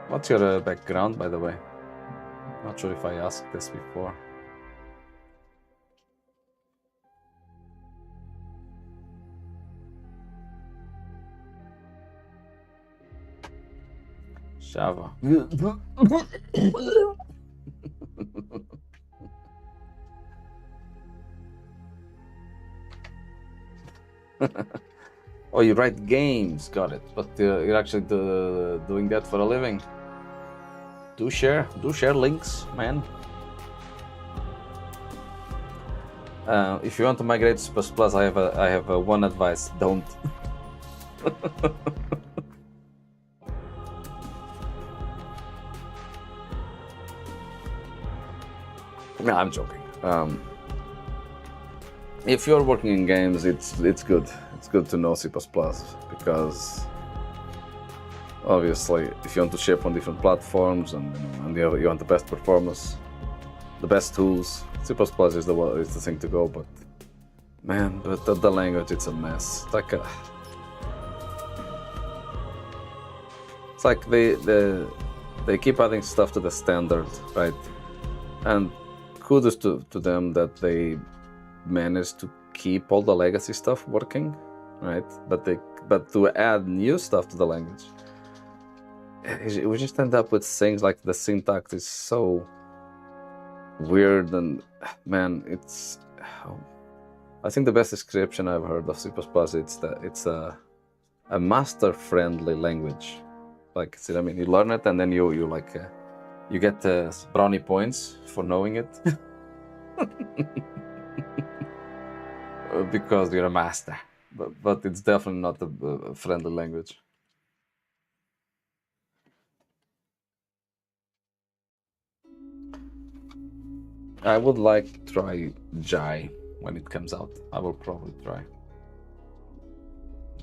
What's your background, by the way? Not sure if I asked this before. Java. Oh, you write games, got it. But you're actually doing that for a living. Do share links, man. If you want to migrate to C++, I have one advice: don't. No, I'm joking. If you're working in games, it's good. It's good to know C++ because obviously, if you want to ship on different platforms and you want the best performance, the best tools, C++ is the thing to go. But man, but the language, it's a mess. It's like they keep adding stuff to the standard, right? And kudos to them that they managed to keep all the legacy stuff working, right? But to add new stuff to the language, we just end up with things like the syntax is so weird, and man, I think the best description I've heard of C++ it's a master-friendly language. Like, see what I mean? You learn it and then you get brownie points for knowing it. Because you're a master, but it's definitely not a friendly language. I would like to try Jai when it comes out. I will probably try.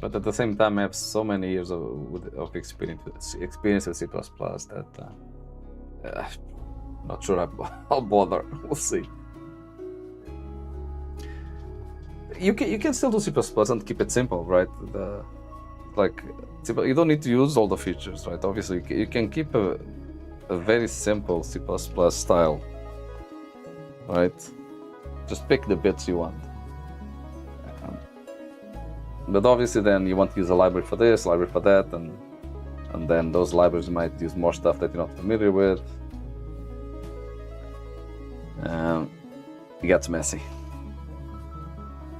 But at the same time, I have so many years of experience with C++ that I'm not sure I'll bother. We'll see. You can still do C++ and keep it simple, right? You don't need to use all the features, right? Obviously, you can keep a very simple C++ style, right? Just pick the bits you want. But obviously, then you want to use a library for this, library for that, and then those libraries might use more stuff that you're not familiar with. It gets messy.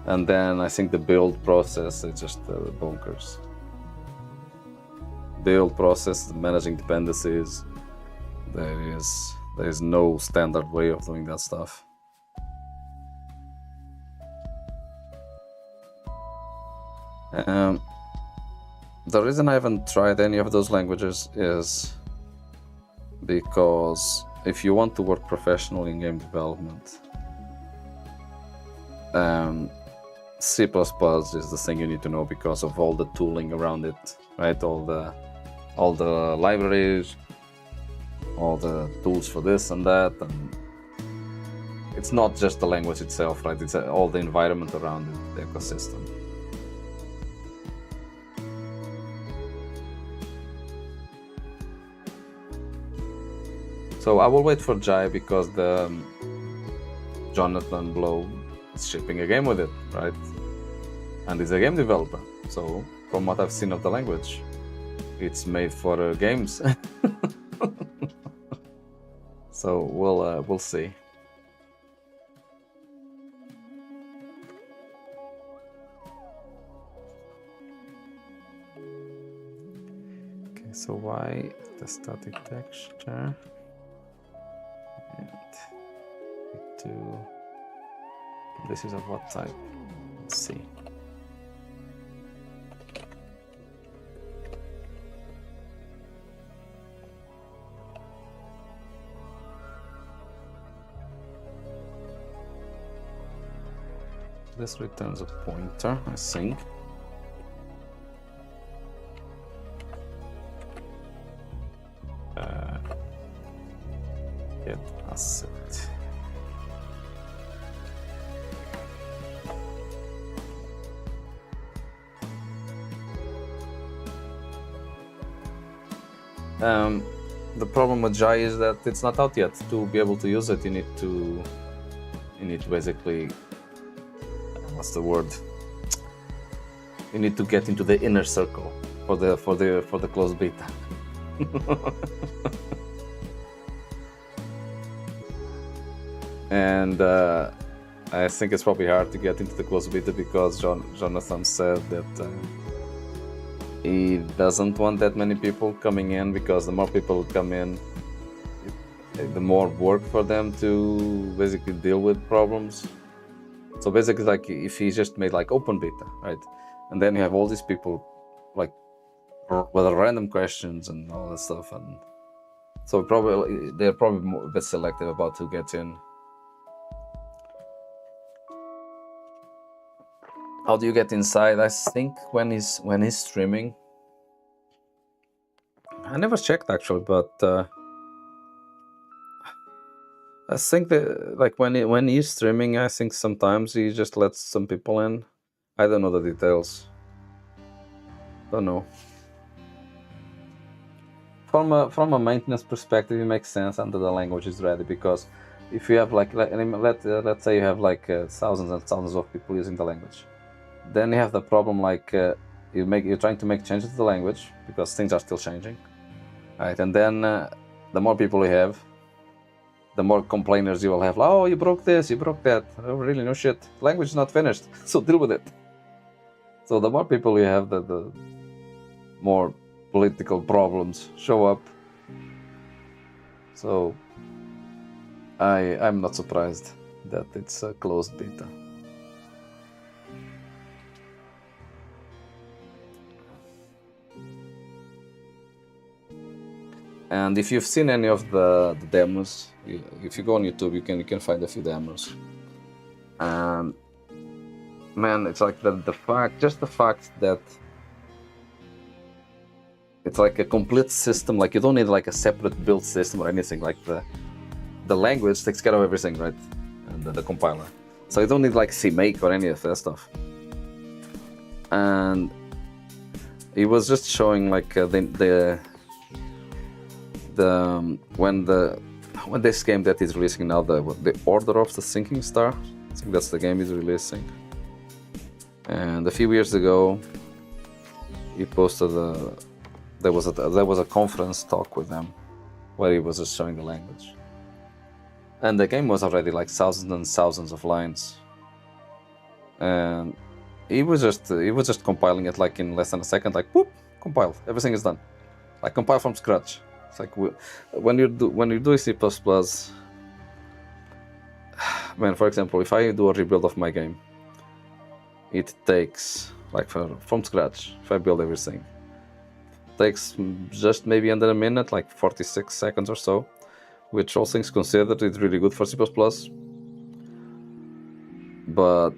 And then I think the build process is just bonkers. Build process, managing dependencies, there is no standard way of doing that stuff. The reason I haven't tried any of those languages is because if you want to work professionally in game development, C++ is the thing you need to know because of all the tooling around it, right? All the libraries, all the tools for this and that, and it's not just the language itself, right? It's all the environment around it, the ecosystem. So I will wait for Jai because the Jonathan Blow is shipping a game with it, right? And he's a game developer. So from what I've seen of the language, it's made for games. So we'll see. Okay, so why the static texture? And this is of what type? Let's see. This returns a pointer, I think. Get asset. The problem with Jai is that it's not out yet. To be able to use it, you need to basically, what's the word? You need to get into the inner circle for the closed beta. And I think it's probably hard to get into the closed beta because Jonathan said that he doesn't want that many people coming in, because the more people come in, the more work for them to basically deal with problems. So basically, like, if he just made like open beta, right, and then you have all these people like with random questions and all that stuff, and so they're probably a bit selective about who gets in. How do you get inside? I think when he's streaming. I never checked actually, but I think that like when he's streaming, I think sometimes he just lets some people in. I don't know the details. Don't know. From a maintenance perspective, it makes sense until the language is ready, because if you have let's say you have like thousands and thousands of people using the language, then you have the problem like you're trying to make changes to the language because things are still changing, right? And then the more people you have, the more complainers you will have. Oh, you broke this, you broke that. Oh, really? No shit. The language is not finished, so deal with it. So the more people you have, the more political problems show up. So I'm not surprised that it's a closed beta. And if you've seen any of the demos, if you go on YouTube, you can find a few demos. And man, it's like the fact that it's like a complete system. Like you don't need like a separate build system or anything. Like the language takes care of everything, right? And the compiler. So you don't need like CMake or any of that stuff. And it was just showing like when this game that is releasing now, the Order of the Sinking Star, I think that's the game he's releasing. And a few years ago, he posted there was a conference talk with them, where he was just showing the language, and the game was already like thousands and thousands of lines, and he was just compiling it like in less than a second, like whoop, compile, everything is done, like compile from scratch. It's like when you do C++, man, for example, if I do a rebuild of my game, it takes like from scratch. If I build everything, it takes just maybe under a minute, like 46 seconds or so, which all things considered is really good for C++. But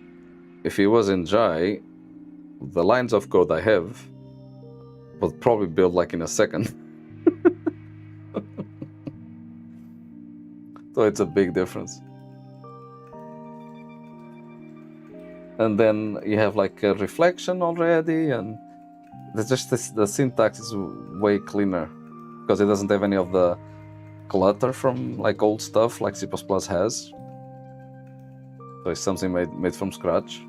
if it was in Jai, the lines of code I have would probably build like in a second. So it's a big difference. And then you have like a reflection already, and the syntax is way cleaner because it doesn't have any of the clutter from like old stuff like C++ has. So it's something made from scratch.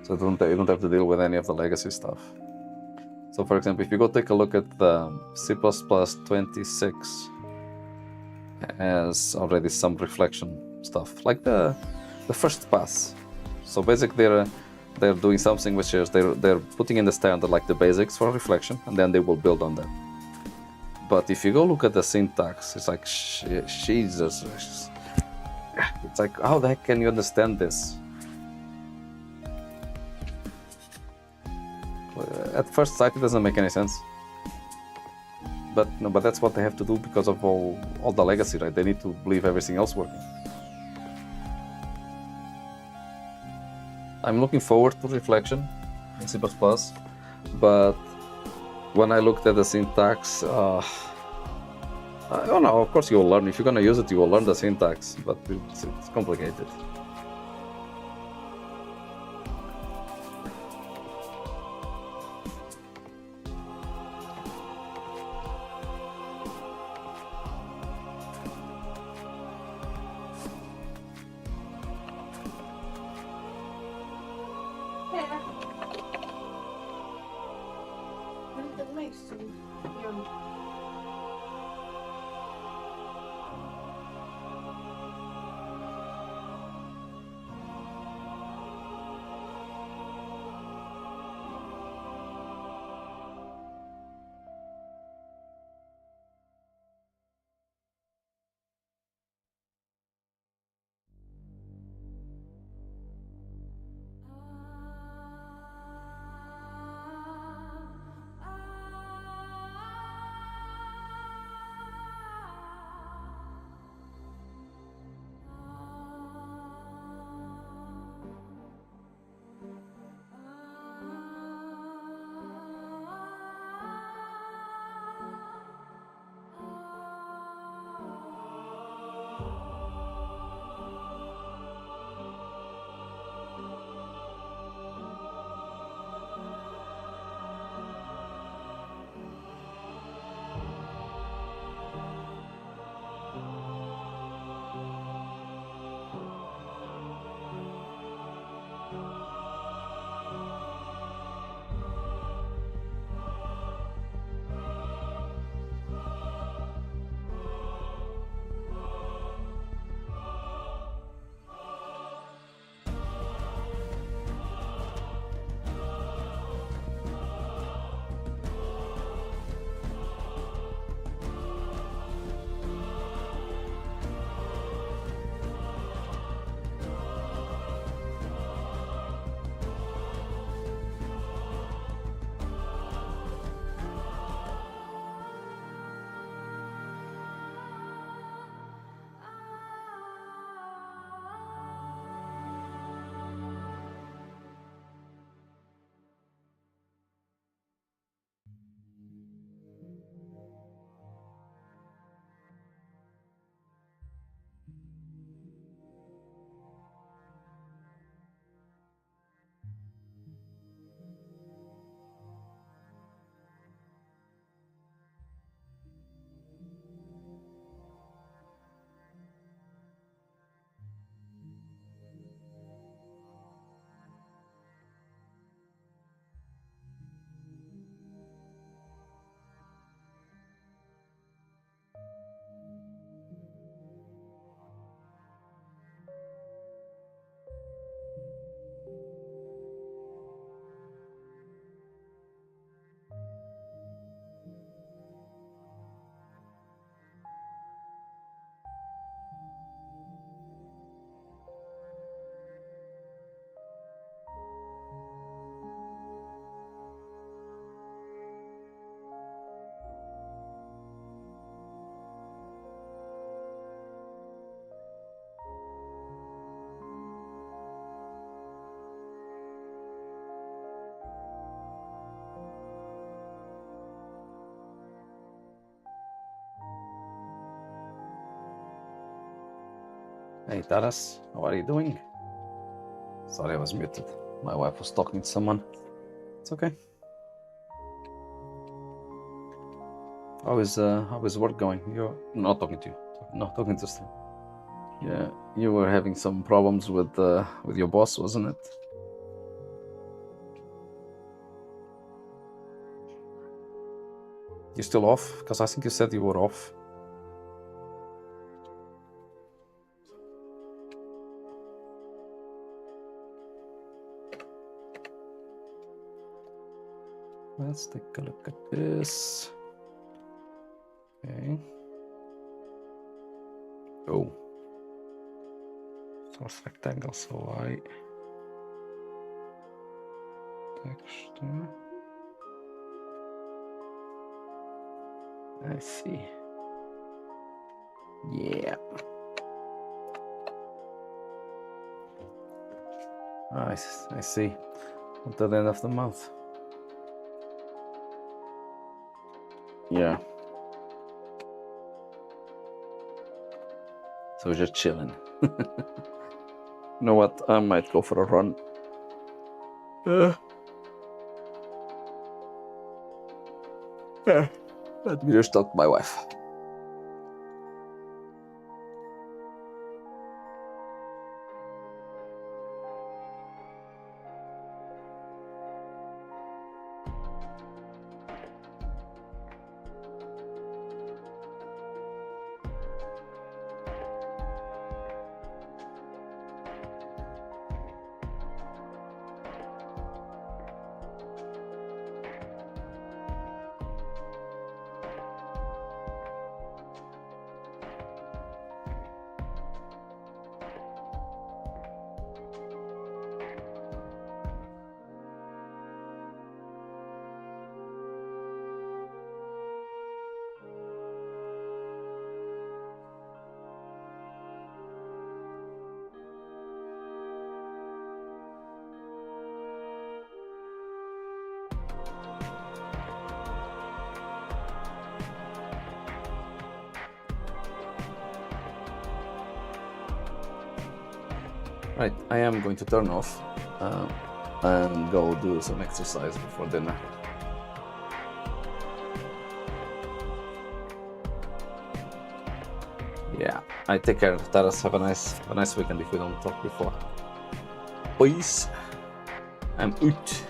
So you don't have to deal with any of the legacy stuff. So for example, if you go take a look at the C++ 26, has already some reflection stuff, like the first pass. So basically they're doing something which is they're putting in the standard like the basics for reflection, and then they will build on that. But if you go look at the syntax, it's like Jesus, it's like, how the heck can you understand this? At first sight it doesn't make any sense. But no, but that's what they have to do because of all the legacy, right? They need to leave everything else working. I'm looking forward to reflection in C++, but when I looked at the syntax, I don't know, of course you will learn. If you're gonna use it, you will learn the syntax, but it's complicated. Hey Taras, how are you doing? Sorry, I was muted. My wife was talking to someone. It's okay. How is work going? You're not talking to you. No, talking to Steve. Yeah, you were having some problems with your boss, wasn't it? You still off? Because I think you said you were off. Let's take a look at this. Okay. Oh. Source rectangle, so texture. I see. Yeah. Nice. I see. At the end of the month. Yeah. So just chilling. You know what? I might go for a run. Yeah. Let me just talk to my wife. Right, I am going to turn off and go do some exercise before dinner. Yeah, I take care. Taras, have a nice weekend if we don't talk before. Peace. I'm out.